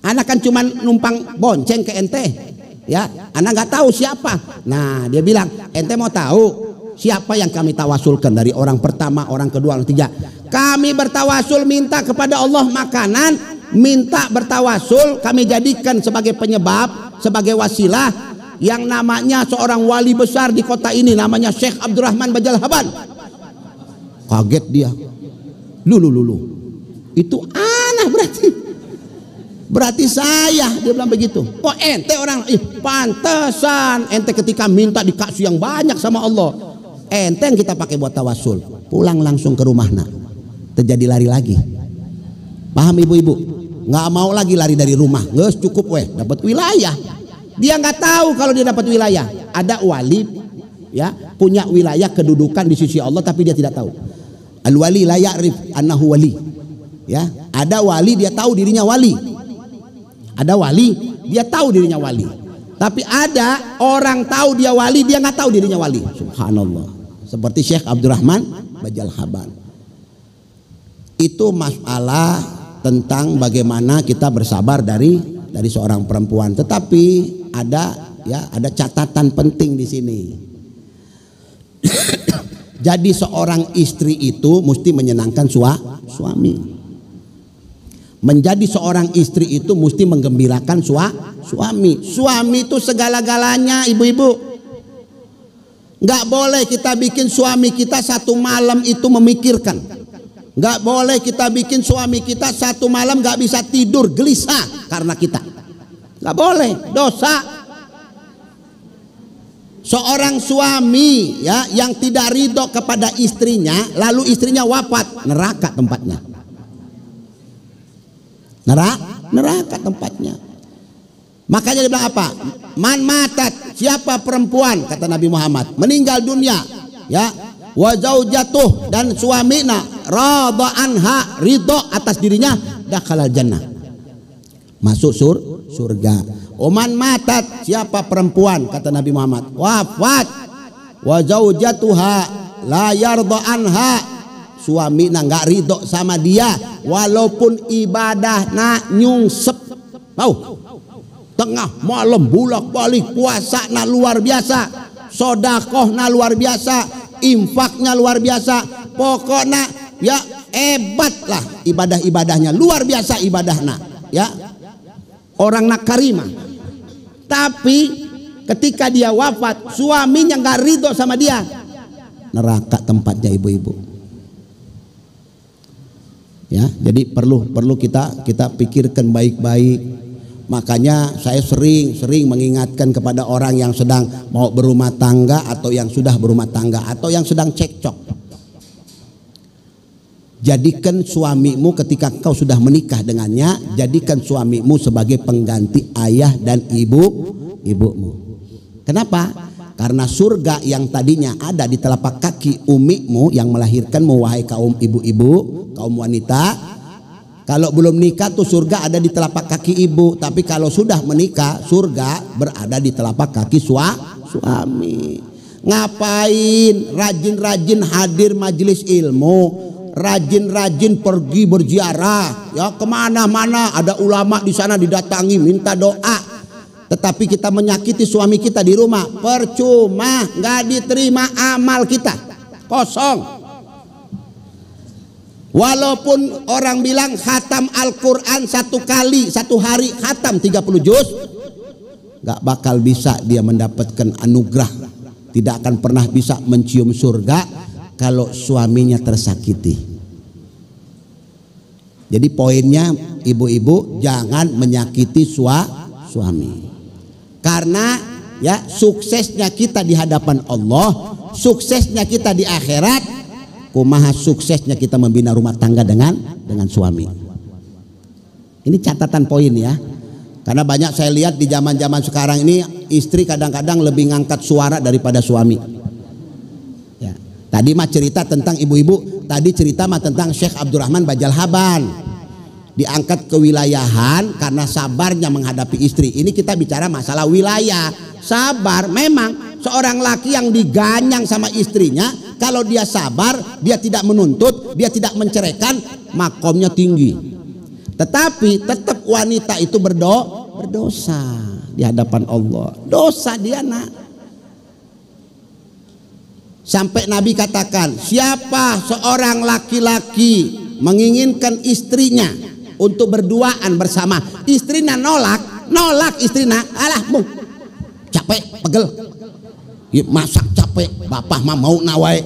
Ana kan cuma numpang bonceng ke ente. Ya, ana nggak tahu siapa. Nah, dia bilang, ente mau tahu siapa yang kami tawasulkan dari orang pertama, orang kedua, orang ketiga? Kami bertawasul minta kepada Allah makanan, minta bertawasul kami jadikan sebagai penyebab, sebagai wasilah yang namanya seorang wali besar di kota ini, namanya Syekh Abdurrahman Bajal Haban. Kaget dia. Lulu. Itu aneh berarti saya, dia bilang begitu. Oh ente orang, pantesan ente ketika minta dikasih yang banyak sama Allah. Ente yang kita pakai buat tawasul, pulang langsung ke rumahna, terjadi lari lagi. Paham ibu-ibu? Nggak mau lagi lari dari rumah, nggak cukup dapat wilayah. Dia nggak tahu kalau dia dapat wilayah. Ada wali, ya punya wilayah kedudukan di sisi Allah, tapi dia tidak tahu. Al wali la ya'rif annahu wali. Ya, ada wali dia tahu dirinya wali. Ada wali dia tahu dirinya wali. Tapi ada orang tahu dia wali, dia nggak tahu dirinya wali. Subhanallah. Seperti Syekh Abdurrahman Bajal Haban. Itu masalah tentang bagaimana kita bersabar dari seorang perempuan. Tetapi ada catatan penting di sini. Jadi seorang istri itu mesti menyenangkan suami. Menjadi seorang istri itu mesti menggembirakan suami. Suami itu segala-galanya, ibu-ibu. Nggak boleh kita bikin suami kita satu malam itu memikirkan. Nggak boleh kita bikin suami kita satu malam nggak bisa tidur, gelisah karena kita. Nggak boleh, dosa. Seorang suami ya yang tidak ridho kepada istrinya, lalu istrinya wafat, neraka tempatnya. Neraka tempatnya. Makanya dia bilang apa? Man matat, siapa perempuan, kata Nabi Muhammad, meninggal dunia, ya, wa zaujatuh, dan suamina radha anha, ridho atas dirinya, dakhalal jannah, masuk surga. Oman matat, siapa perempuan, kata Nabi Muhammad, wafat, wa zaujatuha la yardha anha, suamina nggak ridho sama dia walaupun ibadah nak nyungsep, mau tengah malam bolak balik puasa na luar biasa, sodakoh na luar biasa, infaknya luar biasa, pokoknya ya hebat lah ibadah-ibadahnya, luar biasa ibadahnya, ya, orang nak karimah. Tapi ketika dia wafat, suaminya nggak ridho sama dia, neraka tempatnya ibu-ibu. Ya, jadi perlu kita pikirkan baik-baik. Makanya saya sering mengingatkan kepada orang yang sedang mau berumah tangga, atau yang sudah berumah tangga, atau yang sedang cekcok. Jadikan suamimu ketika kau sudah menikah dengannya, jadikan suamimu sebagai pengganti ayah dan ibumu. Kenapa? Karena surga yang tadinya ada di telapak kaki umimu yang melahirkanmu, wahai kaum ibu-ibu, kaum wanita. Kalau belum nikah tuh surga ada di telapak kaki ibu, tapi kalau sudah menikah surga berada di telapak kaki suami. Ngapain rajin-rajin hadir majelis ilmu, rajin-rajin pergi berziarah, ya, kemana-mana ada ulama di sana didatangi minta doa, tetapi kita menyakiti suami kita di rumah, percuma, nggak diterima amal kita, kosong. Walaupun orang bilang khatam Al-Quran 1 kali, 1 hari khatam 30 juz, gak bakal bisa dia mendapatkan anugerah, tidak akan pernah bisa mencium surga kalau suaminya tersakiti. Jadi poinnya ibu-ibu, jangan menyakiti suami. Karena ya suksesnya kita di hadapan Allah, suksesnya kita di akhirat, kumaha suksesnya kita membina rumah tangga dengan suami. Ini catatan poin ya. Karena banyak saya lihat di zaman-zaman sekarang ini, istri kadang-kadang lebih ngangkat suara daripada suami. Ya. Tadi mah cerita tentang ibu-ibu, tadi cerita mah tentang Syekh Abdurrahman Bajal Haban. Diangkat ke wilayahan karena sabarnya menghadapi istri. Ini kita bicara masalah wilayah. Sabar, memang seorang laki yang diganyang sama istrinya, kalau dia sabar, dia tidak menuntut, dia tidak menceraikan, makomnya tinggi. Tetapi tetap wanita itu berdosa di hadapan Allah. Dosa dia nak. Sampai Nabi katakan, siapa seorang laki-laki menginginkan istrinya untuk berduaan bersama, istrinya nolak istrinya, alah mu capek pegel, masak capek, bapak mah mau nawai.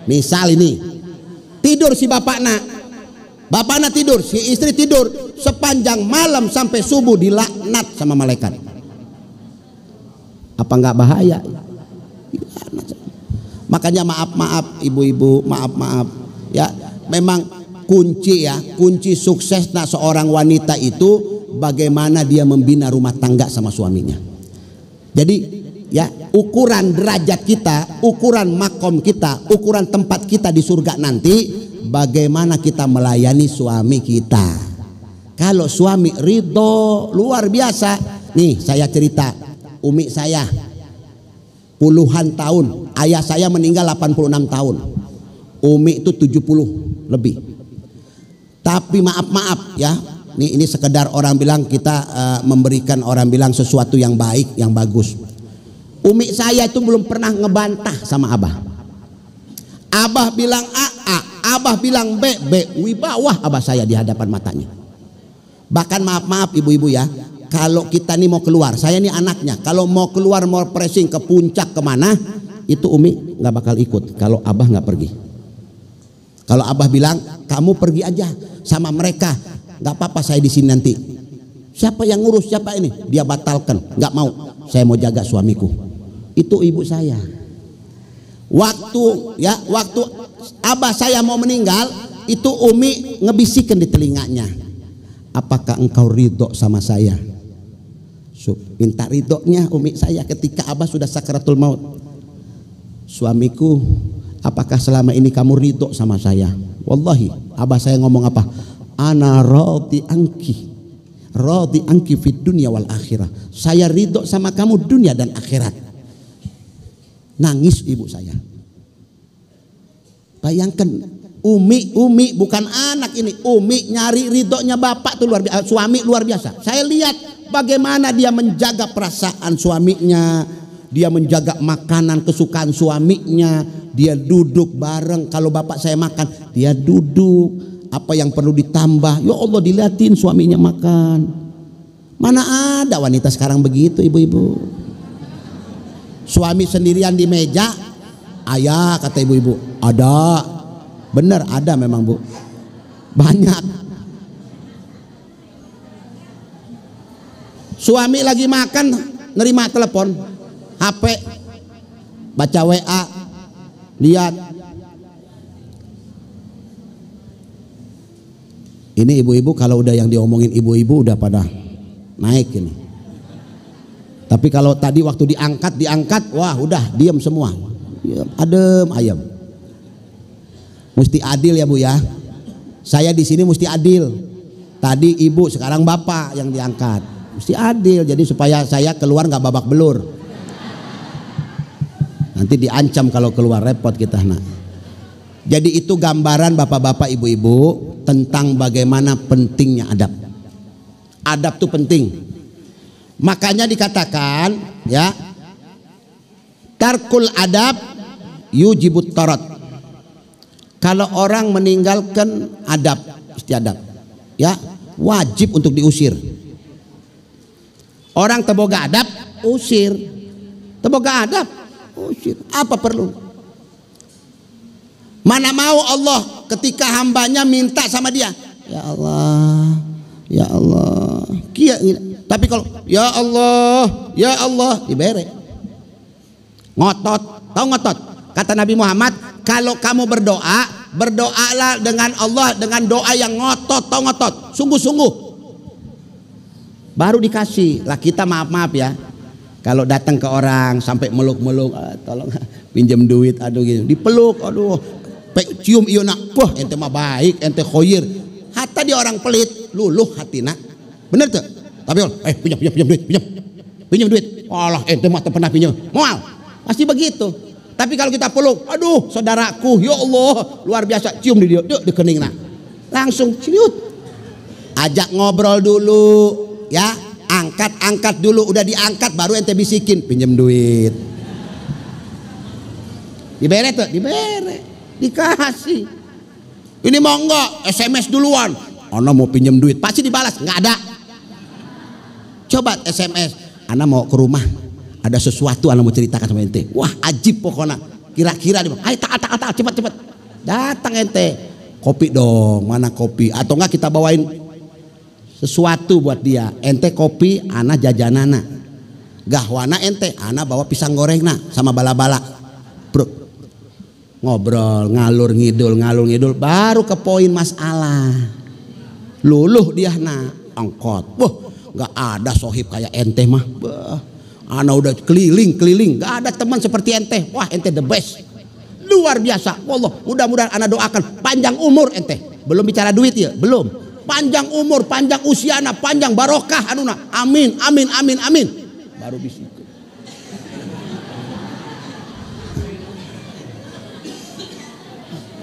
Misal ini tidur si bapaknya tidur, si istri tidur sepanjang malam sampai subuh, dilaknat sama malaikat. Apa nggak bahaya? Makanya maaf ibu-ibu, maaf ya, memang kunci suksesnya seorang wanita itu bagaimana dia membina rumah tangga sama suaminya. Jadi ya, ukuran derajat kita, ukuran makom kita, ukuran tempat kita di surga nanti, bagaimana kita melayani suami kita. Kalau suami ridho luar biasa. Nih saya cerita, umi saya puluhan tahun, ayah saya meninggal 86 tahun, umi itu 70 lebih. Tapi maaf ya, ini sekedar orang bilang kita memberikan orang bilang sesuatu yang baik, yang bagus. Umi saya itu belum pernah ngebantah sama abah. Abah bilang A, abah bilang B, wibawah abah saya di hadapan matanya. Bahkan maaf ibu-ibu ya, kalau kita nih mau keluar, saya nih anaknya, kalau mau keluar mau pressing ke puncak kemana, itu umi nggak bakal ikut kalau abah nggak pergi. Kalau abah bilang kamu pergi aja sama mereka, nggak apa-apa, saya di sini nanti. Siapa yang ngurus, siapa ini? Dia batalkan, nggak mau. Saya mau jaga suamiku. Itu ibu saya. Waktu abah saya mau meninggal, itu umi ngebisikin di telinganya, apakah engkau ridho sama saya? Minta ridhonya umi saya ketika abah sudah sakaratul maut. Suamiku, apakah selama ini kamu ridho sama saya? Wallahi, abah saya ngomong apa? Ana radhi anki fid dunya wal akhirah. Saya ridho sama kamu dunia dan akhirat. Nangis ibu saya. Bayangkan, umi bukan anak ini, umi nyari ridhonya bapak tuh luar biasa, suami luar biasa. Saya lihat bagaimana dia menjaga perasaan suaminya, dia menjaga makanan kesukaan suaminya, dia duduk bareng. Kalau bapak saya makan, dia duduk. Apa yang perlu ditambah? Ya Allah, dilihatin suaminya makan. Mana ada wanita sekarang begitu, ibu-ibu? Suami sendirian di meja, ayah kata ibu-ibu. Ada, bener ada memang bu, banyak. Suami lagi makan, nerima telepon, HP, baca WA, lihat. Ini ibu-ibu kalau udah yang diomongin ibu-ibu udah pada naik ini. Tapi kalau tadi waktu diangkat, wah udah diam semua, adem ayam. Mesti adil ya bu ya. Saya di sini mesti adil. Tadi ibu, sekarang bapak yang diangkat. Mesti adil, jadi supaya saya keluar nggak babak belur. Nanti diancam kalau keluar, repot kita nak. Jadi itu gambaran bapak-bapak ibu-ibu tentang bagaimana pentingnya adab. Adab itu penting. Makanya dikatakan ya, tarkul adab yujibut tarat. Kalau orang meninggalkan adab, istiadab, ya wajib untuk diusir. Orang teboga adab, usir. Teboga adab, usir. Apa perlu? Mana mau Allah ketika hambanya minta sama dia, ya Allah, ya Allah. Tapi kalau ya Allah dibere. Ngotot, tahu ngotot? Kata Nabi Muhammad, kalau kamu berdoa, berdoalah dengan Allah dengan doa yang ngotot, tahu ngotot, sungguh-sungguh. Baru dikasih. Lah kita maaf ya. Kalau datang ke orang sampai meluk-meluk, tolong pinjam duit, aduh gitu, dipeluk, aduh. Cium iyo nak, wah ente mah baik, ente khoir. Hatta dia orang pelit, luluh hatina. Bener tuh? Tapi pinjam duit. Allah ente mah pernah pinjam. Moal. Pasti begitu. Tapi kalau kita peluk, aduh saudaraku, ya Allah, luar biasa, cium di dia, di kening nak. Langsung ciut. Ajak ngobrol dulu, ya. Angkat dulu, udah diangkat baru ente bisikin, pinjam duit. Dibere tuh, dibere. Dikasih. Ini mau enggak, SMS duluan. Ana mau pinjam duit, pasti dibalas, enggak ada. Coba SMS, ana mau ke rumah, ada sesuatu ana mau ceritakan sama ente. Wah, ajib pokoknya. Kira-kira di mana? Ayo tak cepat. Datang ente. Kopi dong, mana kopi? Atau enggak kita bawain sesuatu buat dia. Ente kopi, ana jajanana. Gahwana ente, ana bawa pisang goreng na sama bala-bala. Bro. Ngobrol ngalur ngidul baru ke poin masalah. Luluh dia na angkot. Wah, nggak ada sohib kayak ente mah. Ana udah keliling, nggak ada teman seperti ente. Wah, ente the best, luar biasa. Wallah, mudah-mudahan ana doakan panjang umur ente. Belum bicara duit ya, belum. Panjang umur, panjang usiana, panjang barokah anuna. Amin. Baru bisa.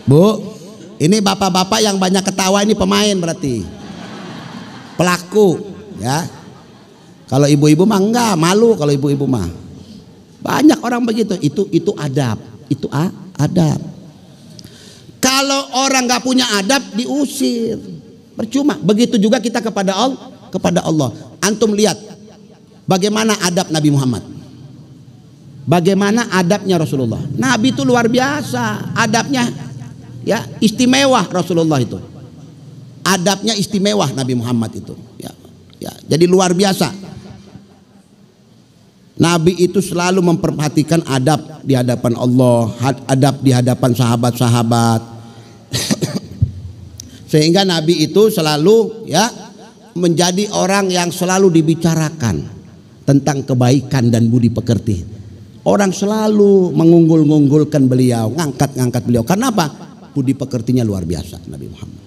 Bu, ini bapak-bapak yang banyak ketawa ini pemain berarti. Pelaku, ya. Kalau ibu-ibu mah enggak, malu kalau ibu-ibu mah. Banyak orang begitu, itu adab, itu adab. Kalau orang nggak punya adab diusir, percuma. Begitu juga kita kepada Allah. Antum lihat bagaimana adab Nabi Muhammad, bagaimana adabnya Rasulullah. Nabi itu luar biasa, adabnya ya istimewa. Rasulullah itu adabnya istimewa, Nabi Muhammad itu ya. Jadi luar biasa. Nabi itu selalu memperhatikan adab di hadapan Allah, adab di hadapan sahabat-sahabat. Sehingga Nabi itu selalu ya menjadi orang yang selalu dibicarakan. tentang kebaikan dan budi pekerti. Orang selalu mengunggul-unggulkan beliau, ngangkat-ngangkat beliau. Karena apa? Budi pekertinya luar biasa Nabi Muhammad.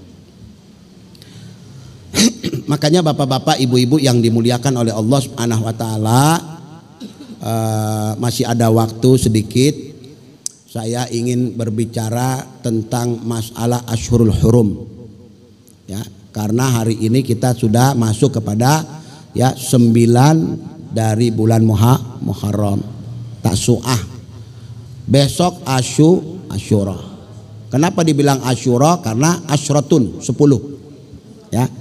Makanya bapak-bapak, ibu-ibu yang dimuliakan oleh Allah Subhanahu wa taala, masih ada waktu sedikit. Saya ingin berbicara tentang masalah Ashhurul Hurum. Ya, karena hari ini kita sudah masuk kepada 9 dari bulan Muharram, Tasu'ah. Besok Asyura. Kenapa dibilang Asyura? Karena Asyratun 10. Ya.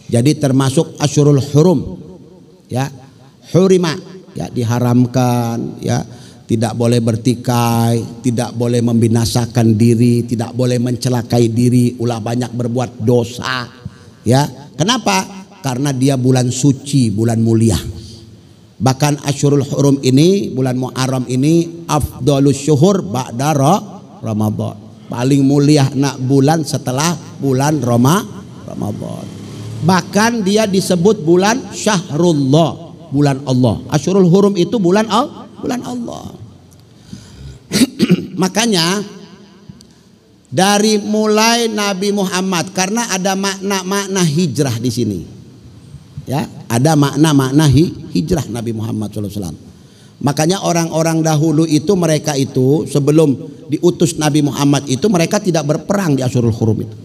Jadi termasuk Ashhurul Hurum. Ya. Hurima, ya, diharamkan, ya. Tidak boleh bertikai, tidak boleh membinasakan diri, tidak boleh mencelakai diri, ulah banyak berbuat dosa. Ya, kenapa? Karena dia bulan suci, bulan mulia. Bahkan Ashhurul Hurum ini, bulan Muharram ini, afdhalus syuhur ba'da Ramadan. Paling mulia nak bulan setelah bulan Ramadan. Bahkan dia disebut bulan Syahrullah, bulan Allah. Ashhurul Hurum itu bulan Allah. Makanya dari mulai Nabi Muhammad, karena ada makna-makna hijrah di sini, ya, ada makna-makna hijrah Nabi Muhammad SAW. Makanya orang-orang dahulu itu, mereka itu sebelum diutus Nabi Muhammad itu, mereka tidak berperang di Ashhurul Hurum itu,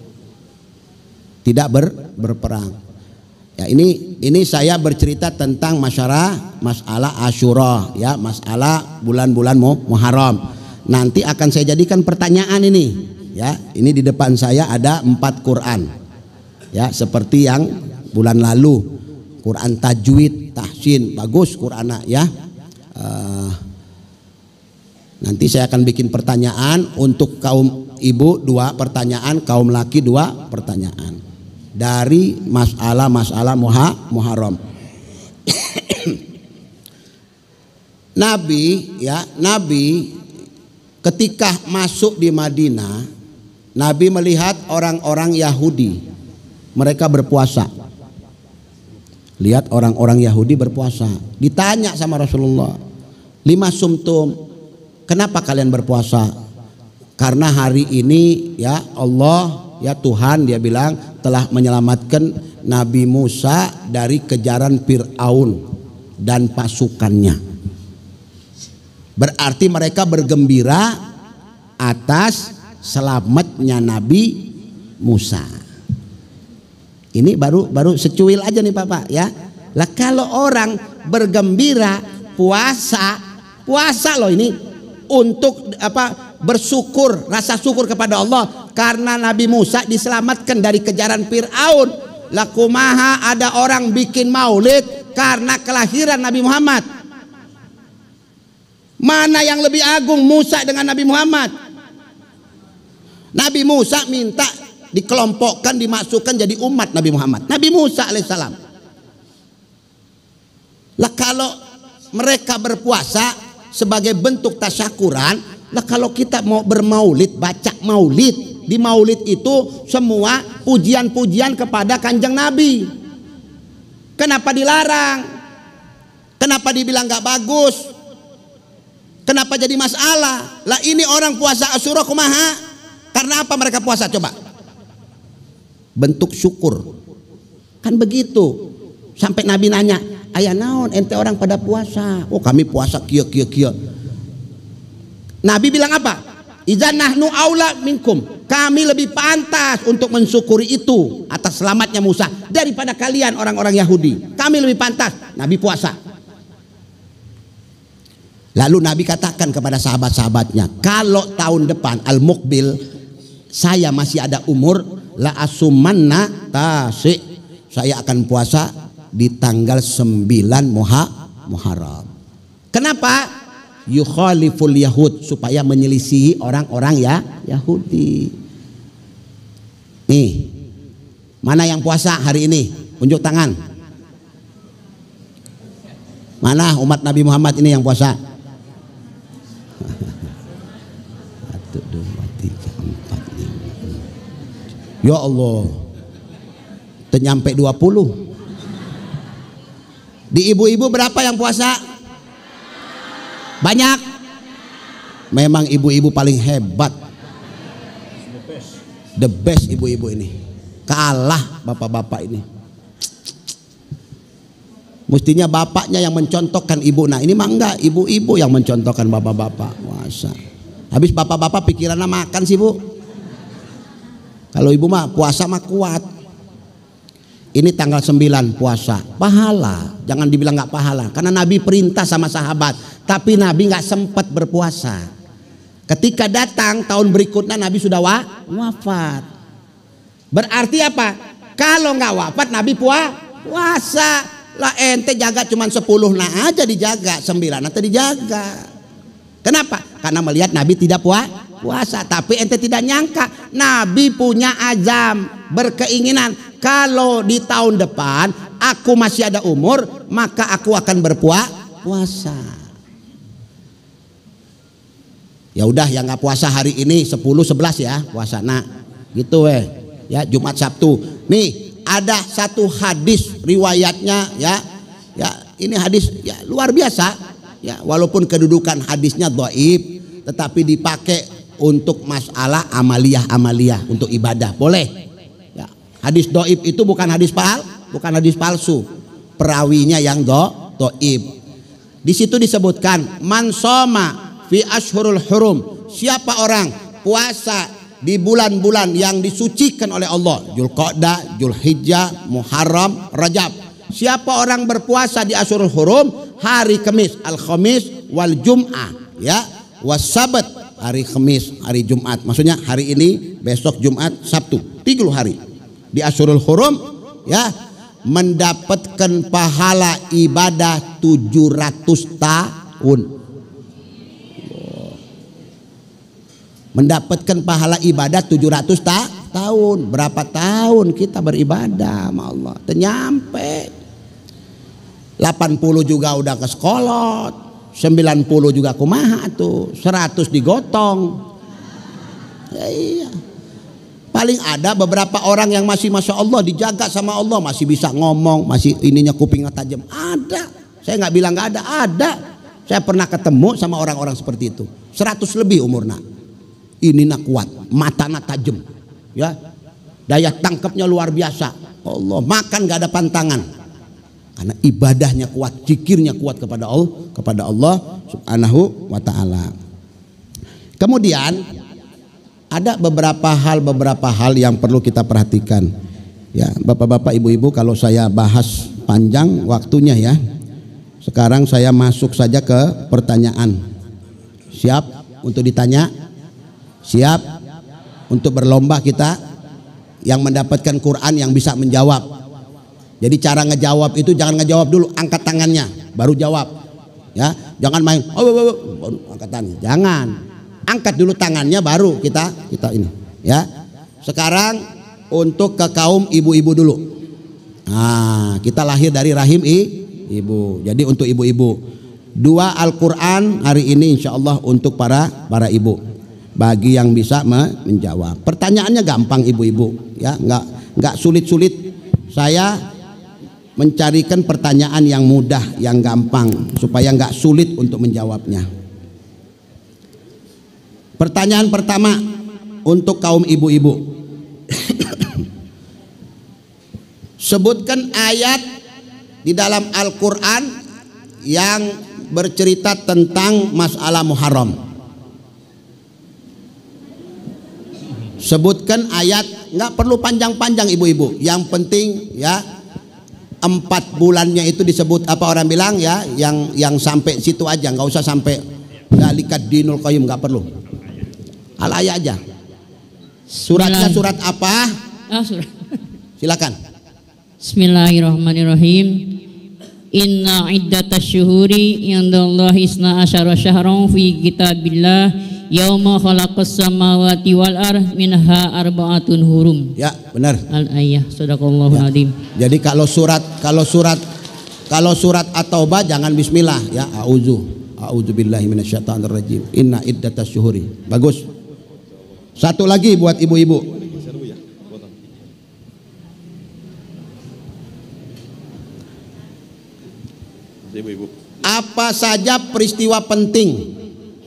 tidak berperang. Ya, ini saya bercerita tentang masalah Asyura, ya, masalah bulan-bulan Muharram. Nanti akan saya jadikan pertanyaan ini, ya. Ini di depan saya ada 4 Quran, ya, seperti yang bulan lalu, Quran tajwid, tahsin, bagus Quran, ya. Nanti saya akan bikin pertanyaan untuk kaum ibu 2 pertanyaan, kaum laki 2 pertanyaan dari masalah Muharram. Nabi ketika masuk di Madinah, Nabi melihat orang-orang Yahudi, mereka berpuasa. Lihat orang-orang Yahudi berpuasa. Ditanya sama Rasulullah, "Lima sumtum?" Kenapa kalian berpuasa? Karena hari ini, ya, Allah, ya, Tuhan, dia bilang telah menyelamatkan Nabi Musa dari kejaran Fir'aun dan pasukannya. Berarti mereka bergembira atas selamatnya Nabi Musa. Ini baru secuil aja nih Bapak, ya. Lah kalau orang bergembira puasa loh ini untuk apa? Bersyukur, rasa syukur kepada Allah karena Nabi Musa diselamatkan dari kejaran Fir'aun. Lah kumaha ada orang bikin maulid karena kelahiran Nabi Muhammad. Mana yang lebih agung, Musa dengan Nabi Muhammad? Nabi Musa minta dikelompokkan, dimasukkan jadi umat Nabi Muhammad, Nabi Musa alaihissalam. Lah kalau mereka berpuasa sebagai bentuk tasyakuran, lah kalau kita mau bermaulid, baca maulid, di maulid itu semua pujian-pujian kepada kanjeng Nabi. Kenapa dilarang? Kenapa dibilang gak bagus? Kenapa jadi masalah? Lah ini orang puasa Asyura kumaha? Karena apa mereka puasa coba? Bentuk syukur. Kan begitu. Sampai Nabi nanya, "Aya naon ente orang pada puasa?" "Oh, kami puasa kieu." Nabi bilang apa? "Idzan nahnu aula minkum." Kami lebih pantas untuk mensyukuri itu atas selamatnya Musa daripada kalian orang-orang Yahudi. Kami lebih pantas. Nabi puasa. Lalu Nabi katakan kepada sahabat-sahabatnya, "Kalau tahun depan al-muqbil saya masih ada umur, la asumanna tasi, saya akan puasa di tanggal 9 Muharram." Kenapa? Yukhaliful Yahud, supaya menyelisihi orang-orang ya Yahudi. Nih, mana yang puasa hari ini? Unjuk tangan. Mana umat Nabi Muhammad ini yang puasa? 1, 2, 3, 4, 5. Ya Allah, ternyampe 20. Di ibu-ibu berapa yang puasa? Banyak. Memang ibu-ibu paling hebat. The best ibu-ibu ini. Kalah bapak-bapak ini. Mestinya bapaknya yang mencontohkan ibu. Nah ini mah enggak, ibu-ibu yang mencontohkan bapak-bapak puasa. Habis bapak-bapak pikirannya makan sih bu. Kalau ibu mah puasa mah kuat. Ini tanggal 9 puasa, pahala. Jangan dibilang nggak pahala, karena Nabi perintah sama sahabat, tapi Nabi nggak sempat berpuasa. Ketika datang tahun berikutnya Nabi sudah wafat. Berarti apa? Kalau nggak wafat Nabi puasa. Lah ente jaga cuma 10 nah aja dijaga, 9 nanti dijaga. Kenapa? Karena melihat Nabi tidak puasa, tapi ente tidak nyangka Nabi punya azam, berkeinginan kalau di tahun depan aku masih ada umur maka aku akan berpuasa. Ya udah yang nggak puasa hari ini 10 11 ya puasa nak gitu ya Jumat Sabtu. Nih ada satu hadis riwayatnya ya ini hadis ya luar biasa ya, walaupun kedudukan hadisnya dhaif tetapi dipakai untuk masalah amaliyah untuk ibadah boleh ya. Hadis dhaif itu bukan hadis palsu, perawinya yang dhaif. Di situ disebutkan man shoma fi ashhurul hurum, siapa orang puasa di bulan-bulan yang disucikan oleh Allah, Dzulqa'dah, Dzulhijjah, Muharram, Rajab. Siapa orang berpuasa di Asyurul Hurum, hari Kamis, Al-Khamis wal Jum'ah ya, was-Sabat, hari Kamis, hari Jumat. Maksudnya hari ini, besok Jumat, Sabtu, 3 hari. Di Asyurul Hurum ya, mendapatkan pahala ibadah 700 tahun. Mendapatkan pahala ibadah 700 tahun. Berapa tahun kita beribadah sama Allah? Ternyampe 80 juga udah ke sekolot, 90 juga kumaha tuh, 100 digotong ya, iya. Paling ada beberapa orang yang masih masya Allah dijaga sama Allah, masih bisa ngomong, masih ininya kupingnya tajam. Ada, saya nggak bilang nggak ada. Saya pernah ketemu sama orang-orang seperti itu, 100 lebih umurnya. Ini nak kuat, matanya tajam, ya, daya tangkapnya luar biasa. Allah makan gak ada pantangan, karena ibadahnya kuat, zikirnya kuat kepada Allah Subhanahu wa Ta'ala. Kemudian ada beberapa hal yang perlu kita perhatikan, ya, bapak-bapak, ibu-ibu. Kalau saya bahas panjang waktunya ya. Sekarang saya masuk saja ke pertanyaan. Siap untuk ditanya? Siap untuk berlomba kita yang mendapatkan Quran yang bisa menjawab. Jadi cara ngejawab itu jangan ngejawab dulu, angkat tangannya baru jawab ya. Jangan main baru angkat tangan. Jangan. Angkat dulu tangannya baru kita ini ya. Sekarang untuk ke kaum ibu-ibu dulu. Nah, kita lahir dari rahim ibu. Jadi untuk ibu-ibu 2 Al-Quran hari ini insya Allah untuk para ibu. Bagi yang bisa menjawab. Pertanyaannya gampang ibu-ibu ya, nggak sulit-sulit. Saya mencarikan pertanyaan yang mudah, yang gampang supaya nggak sulit untuk menjawabnya. Pertanyaan pertama untuk kaum ibu-ibu. Sebutkan ayat di dalam Al-Quran yang bercerita tentang masalah Muharram. Sebutkan ayat, nggak perlu panjang-panjang ibu-ibu. Yang penting ya 4 bulannya itu disebut apa orang bilang ya, yang sampai situ aja, nggak usah sampai dalikat dinul qayyim, nggak perlu. Al ayat aja. Suratnya surat apa? Surat. Silakan. Bismillahirrahmanirrahim. Inna iddatasy syuhuri indallahi 12 syahran fi kitabillah yauma khalaqas samawati wal ardh minha arba'atun hurum. Ya, benar. Al-ayah, sadaqallahu azim. Jadi kalau surat At-Taubah jangan bismillah ya, a'udzubillahi minasyaitonir rajim. Inna iddatasy syuhuri. Bagus. Satu lagi buat ibu-ibu. Apa saja peristiwa penting?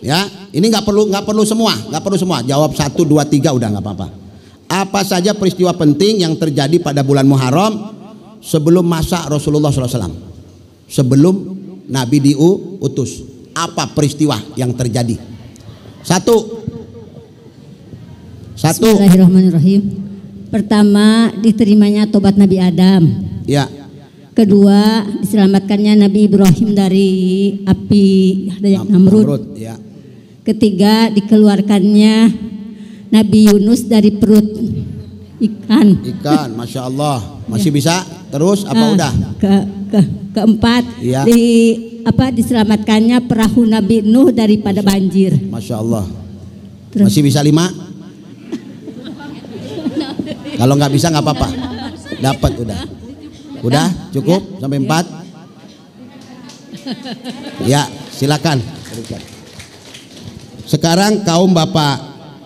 Ya, ini nggak perlu semua, Jawab 1, 2, 3 udah nggak apa-apa. Apa saja peristiwa penting yang terjadi pada bulan Muharram sebelum masa Rasulullah SAW, sebelum Nabi diutus? Apa peristiwa yang terjadi? Satu. Bismillahirrahmanirrahim. Pertama, diterimanya tobat Nabi Adam. Ya. Kedua, diselamatkannya Nabi Ibrahim dari api Namrud. Ya. Ketiga, dikeluarkannya Nabi Yunus dari perut ikan. Masya Allah. Masih bisa terus apa udah? Keempat, ya. Diselamatkannya perahu Nabi Nuh daripada banjir. Masya Allah. Terus. Masih bisa 5? Kalau nggak bisa nggak apa-apa. Dapat udah. Udah cukup sampai 4. Ya, silakan. Sekarang kaum bapak,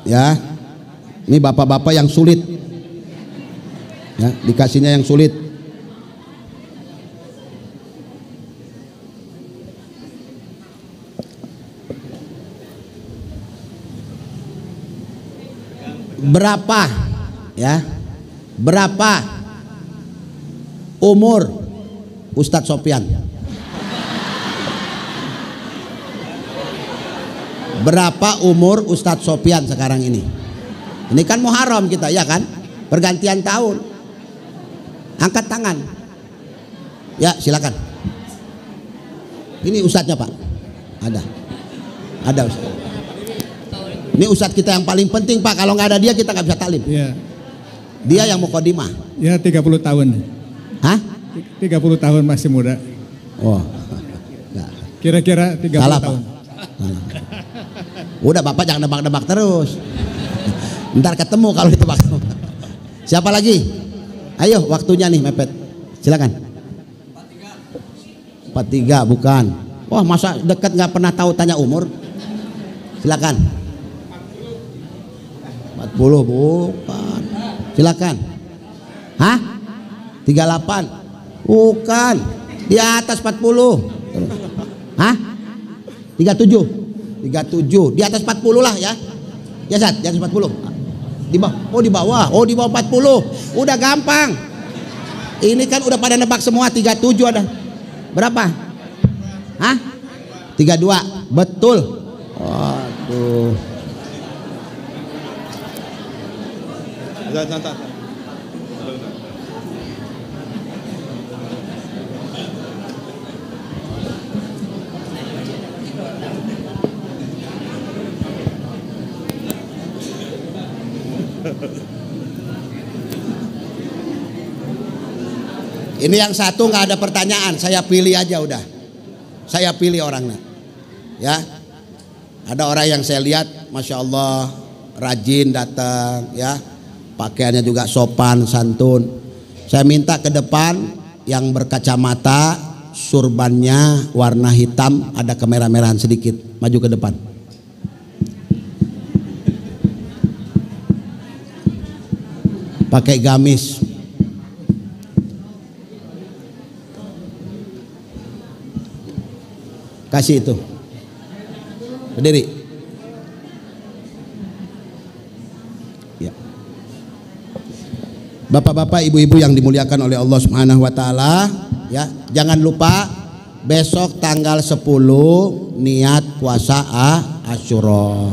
ya. Ini bapak-bapak yang sulit. Ya, dikasihnya yang sulit. Berapa? Ya. Berapa umur Ustadz Sopyan? Berapa umur Ustadz Sopyan sekarang ini? Ini kan Muharram kita, ya kan? Pergantian tahun. Angkat tangan. Ya, silakan. Ini Ustadznya, Pak. Ada Ustadz. Ini Ustadz kita yang paling penting, Pak. Kalau nggak ada dia kita nggak bisa taklim. Ya. Dia yang muqaddimah. Ya, 30 tahun. Hah? 30 tahun masih muda. Oh. Kira-kira 30 salah, tahun. Salah. Udah Bapak jangan nebak-nebak terus. Ntar ketemu kalau ditebak. Siapa lagi? Ayo waktunya nih mepet. Silakan. 43 bukan. Wah masa dekat nggak pernah tahu tanya umur. Silakan. 40 bukan. Silakan. Hah? 38 bukan. Di atas 40. Hah? 37 di atas 40 lah ya. Ya Sat, di atas 40. Di bawah. Di bawah 40. Udah gampang. Ini kan udah pada nebak semua. 37 ada. Berapa? Hah? 32. Betul. Waduh. Ini yang satu nggak ada pertanyaan, saya pilih aja udah. Saya pilih orangnya. Ya. Ada orang yang saya lihat, masya Allah, rajin datang, ya. Pakaiannya juga sopan, santun. Saya minta ke depan yang berkacamata, surbannya warna hitam, ada kemerah-merahan sedikit, maju ke depan. Pakai gamis. Kasih itu. Berdiri. Ya. Bapak-bapak, ibu-ibu yang dimuliakan oleh Allah Subhanahu wa taala, ya, jangan lupa besok tanggal 10 niat puasa Asyura.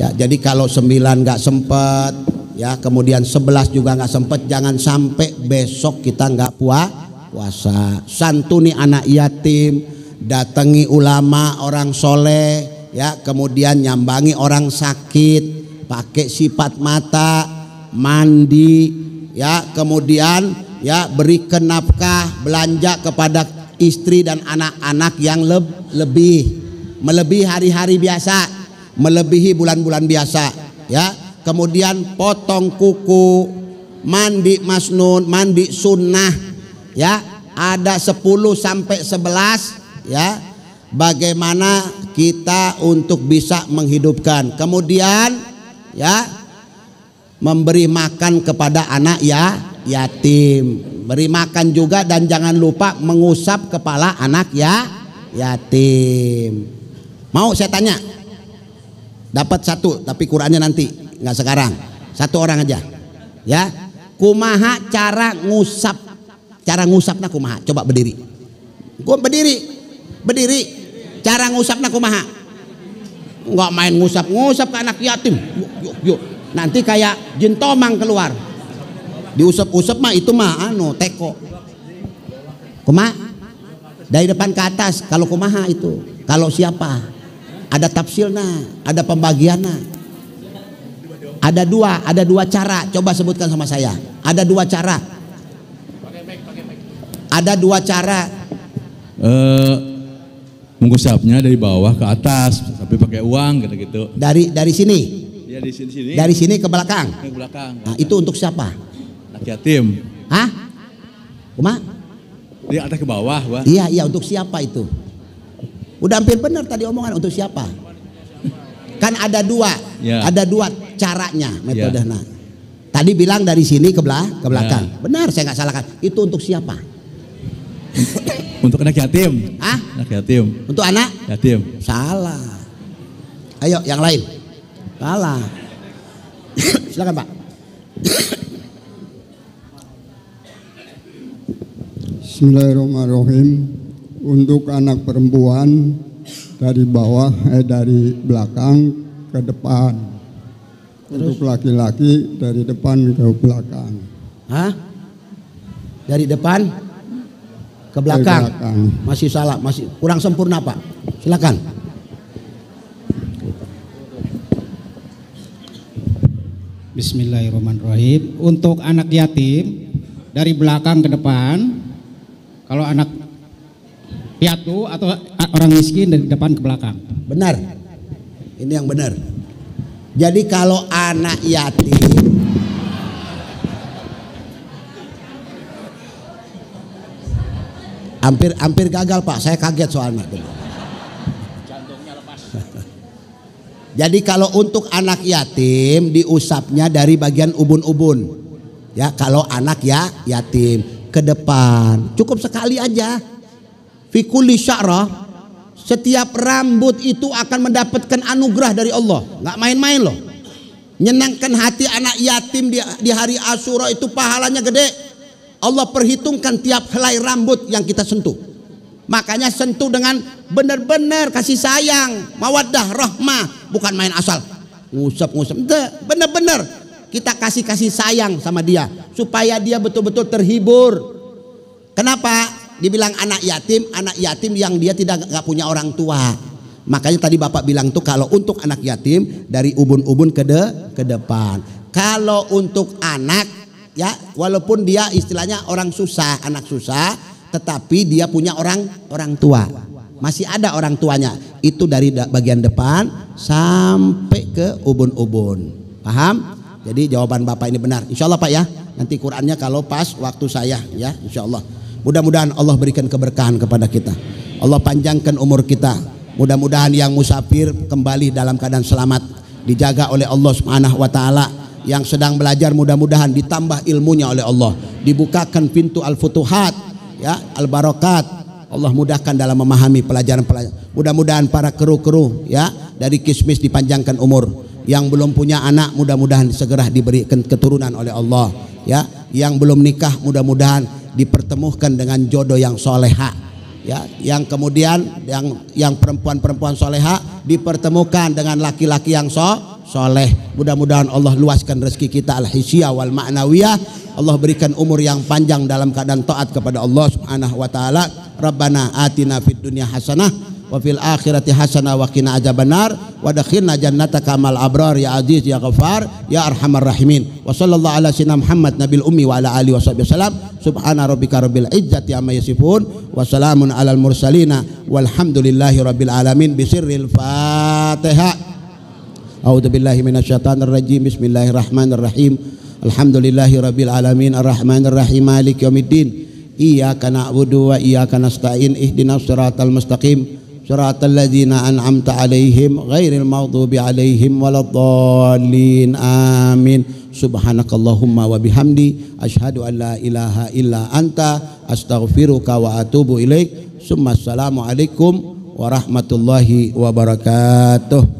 Ya, jadi kalau 9 nggak sempet, ya, kemudian 11 juga nggak sempet, jangan sampai besok kita nggak puasa. Santuni anak yatim, datangi ulama orang soleh, ya, kemudian nyambangi orang sakit, pakai sifat mata, mandi, ya, kemudian ya berikan nafkah, belanja kepada istri dan anak-anak yang melebihi hari-hari biasa, melebihi bulan-bulan biasa, ya. Kemudian potong kuku, mandi masnun, mandi sunnah, ya, ada 10 sampai 11, ya. Bagaimana kita untuk bisa menghidupkan, kemudian ya memberi makan kepada anak yatim, beri makan juga, dan jangan lupa mengusap kepala anak yatim. Mau saya tanya? Dapat satu, tapi Qurannya nanti, nggak sekarang. Satu orang aja. Ya. Kumaha cara ngusap? Cara ngusapna kumaha? Coba berdiri. Gua berdiri. Cara ngusapna kumaha? Nggak main ngusap ke anak yatim. Yuk. Nanti kayak jin tomang keluar. Diusap-usap mah itu mah teko. Kumaha? Dari depan ke atas. Kalau kumaha itu? Kalau siapa? Ada tafsirna, ada pembagiannya. Ada dua cara. Coba sebutkan sama saya. Ada dua cara. Ada dua cara. Mengusapnya dari bawah ke atas, tapi pakai uang gitu. Dari sini. Ya di sini. Dari sini ke belakang. Ke belakang. Nah, itu untuk siapa? Anak yatim. Hah? Kumaha? Di atas ke bawah, Wah. Iya, untuk siapa itu? Udah hampir benar tadi omongan, untuk siapa? Kan ada dua, ya. Ada dua caranya metodenya. Ya. Tadi bilang dari sini ke belakang. Ya. Benar, saya nggak salahkan. Itu untuk siapa? Untuk anak yatim. Hah? Anak yatim. Untuk anak? Yatim. Salah. Ayo yang lain. Salah. Silakan Pak. Bismillahirrahmanirrahim. Untuk anak perempuan dari bawah dari belakang ke depan. Terus? Untuk laki-laki dari depan ke belakang. Hah? Dari depan ke belakang. Masih salah, masih kurang sempurna Pak. Silakan. Bismillahirrahmanirrahim. Untuk anak yatim dari belakang ke depan. Kalau anak piatu atau orang miskin dari depan ke belakang. Benar. Ini yang benar. Jadi kalau anak yatim hampir gagal Pak, saya kaget soalnya. Jadi kalau untuk anak yatim diusapnya dari bagian ubun-ubun. Ya, kalau anak yatim ke depan. Cukup sekali aja. Fi kulli sya'rah, setiap rambut itu akan mendapatkan anugerah dari Allah. Nggak main-main loh. Nyenangkan hati anak yatim di hari Asyura itu pahalanya gede. Allah perhitungkan tiap helai rambut yang kita sentuh. Makanya sentuh dengan benar-benar kasih sayang, mawaddah, rahmah, bukan main asal ngusap-ngusap. Benar-benar kita kasih sayang sama dia supaya dia betul-betul terhibur. Kenapa? Dibilang anak yatim yang dia nggak punya orang tua. Makanya tadi Bapak bilang tuh kalau untuk anak yatim dari ubun-ubun ke depan. Kalau untuk anak ya walaupun dia istilahnya orang susah, anak susah, tetapi dia punya orang tua. Masih ada orang tuanya. Itu dari bagian depan sampai ke ubun-ubun. Paham? Jadi jawaban Bapak ini benar. Insya Allah Pak ya. Nanti Qurannya kalau pas waktu saya ya, insya Allah. Mudah-mudahan Allah berikan keberkahan kepada kita. Allah panjangkan umur kita. Mudah-mudahan yang musafir kembali dalam keadaan selamat, dijaga oleh Allah Subhanahu wa taala. Yang sedang belajar mudah-mudahan ditambah ilmunya oleh Allah. Dibukakan pintu al-futuhat ya, al-barakat. Allah mudahkan dalam memahami pelajaran-pelajaran. Mudah-mudahan para kru-kru ya dari Kismis dipanjangkan umur. Yang belum punya anak mudah-mudahan segera diberikan keturunan oleh Allah ya. Yang belum nikah mudah-mudahan dipertemukan dengan jodoh yang soleha ya, yang kemudian yang perempuan-perempuan soleha dipertemukan dengan laki-laki yang soleh. Mudah-mudahan Allah luaskan rezeki kita al-hisiyah wal ma'nawiyah. Allah berikan umur yang panjang dalam keadaan taat kepada Allah Subhanahu wa taala. Rabbana atina fid dunya hasanah wa fil akhirati hasanah wa qina adzabannar wa adkhilna jannataka mal abrar ya aziz ya ghafar ya arhamar rahimin. Wa sallallahu ala sayyidina Muhammad nabil ummi wa ala alihi washabihi wasallam. Subhana rabbika rabbil izzati amma yasifun wa salamun alal mursalina walhamdulillahi rabbil alamin. Bisirril Fatihah. A'udzu billahi minasyaitonir rajim. Bismillahirrahmanirrahim. Alhamdulillahi rabbil alamin arrahmanir rahim maliki yaumiddin. Iyyaka na'budu wa iyyaka nasta'in ihdinas siratal mustaqim siratal ladzina an'amta 'alaihim ghairil maghdubi 'alaihim waladdallin. Amin. Subhanakallahumma wa bihamdi asyhadu an la ilaha illa anta astaghfiruka wa atubu ilaik. Assalamualaikum warahmatullahi wabarakatuh.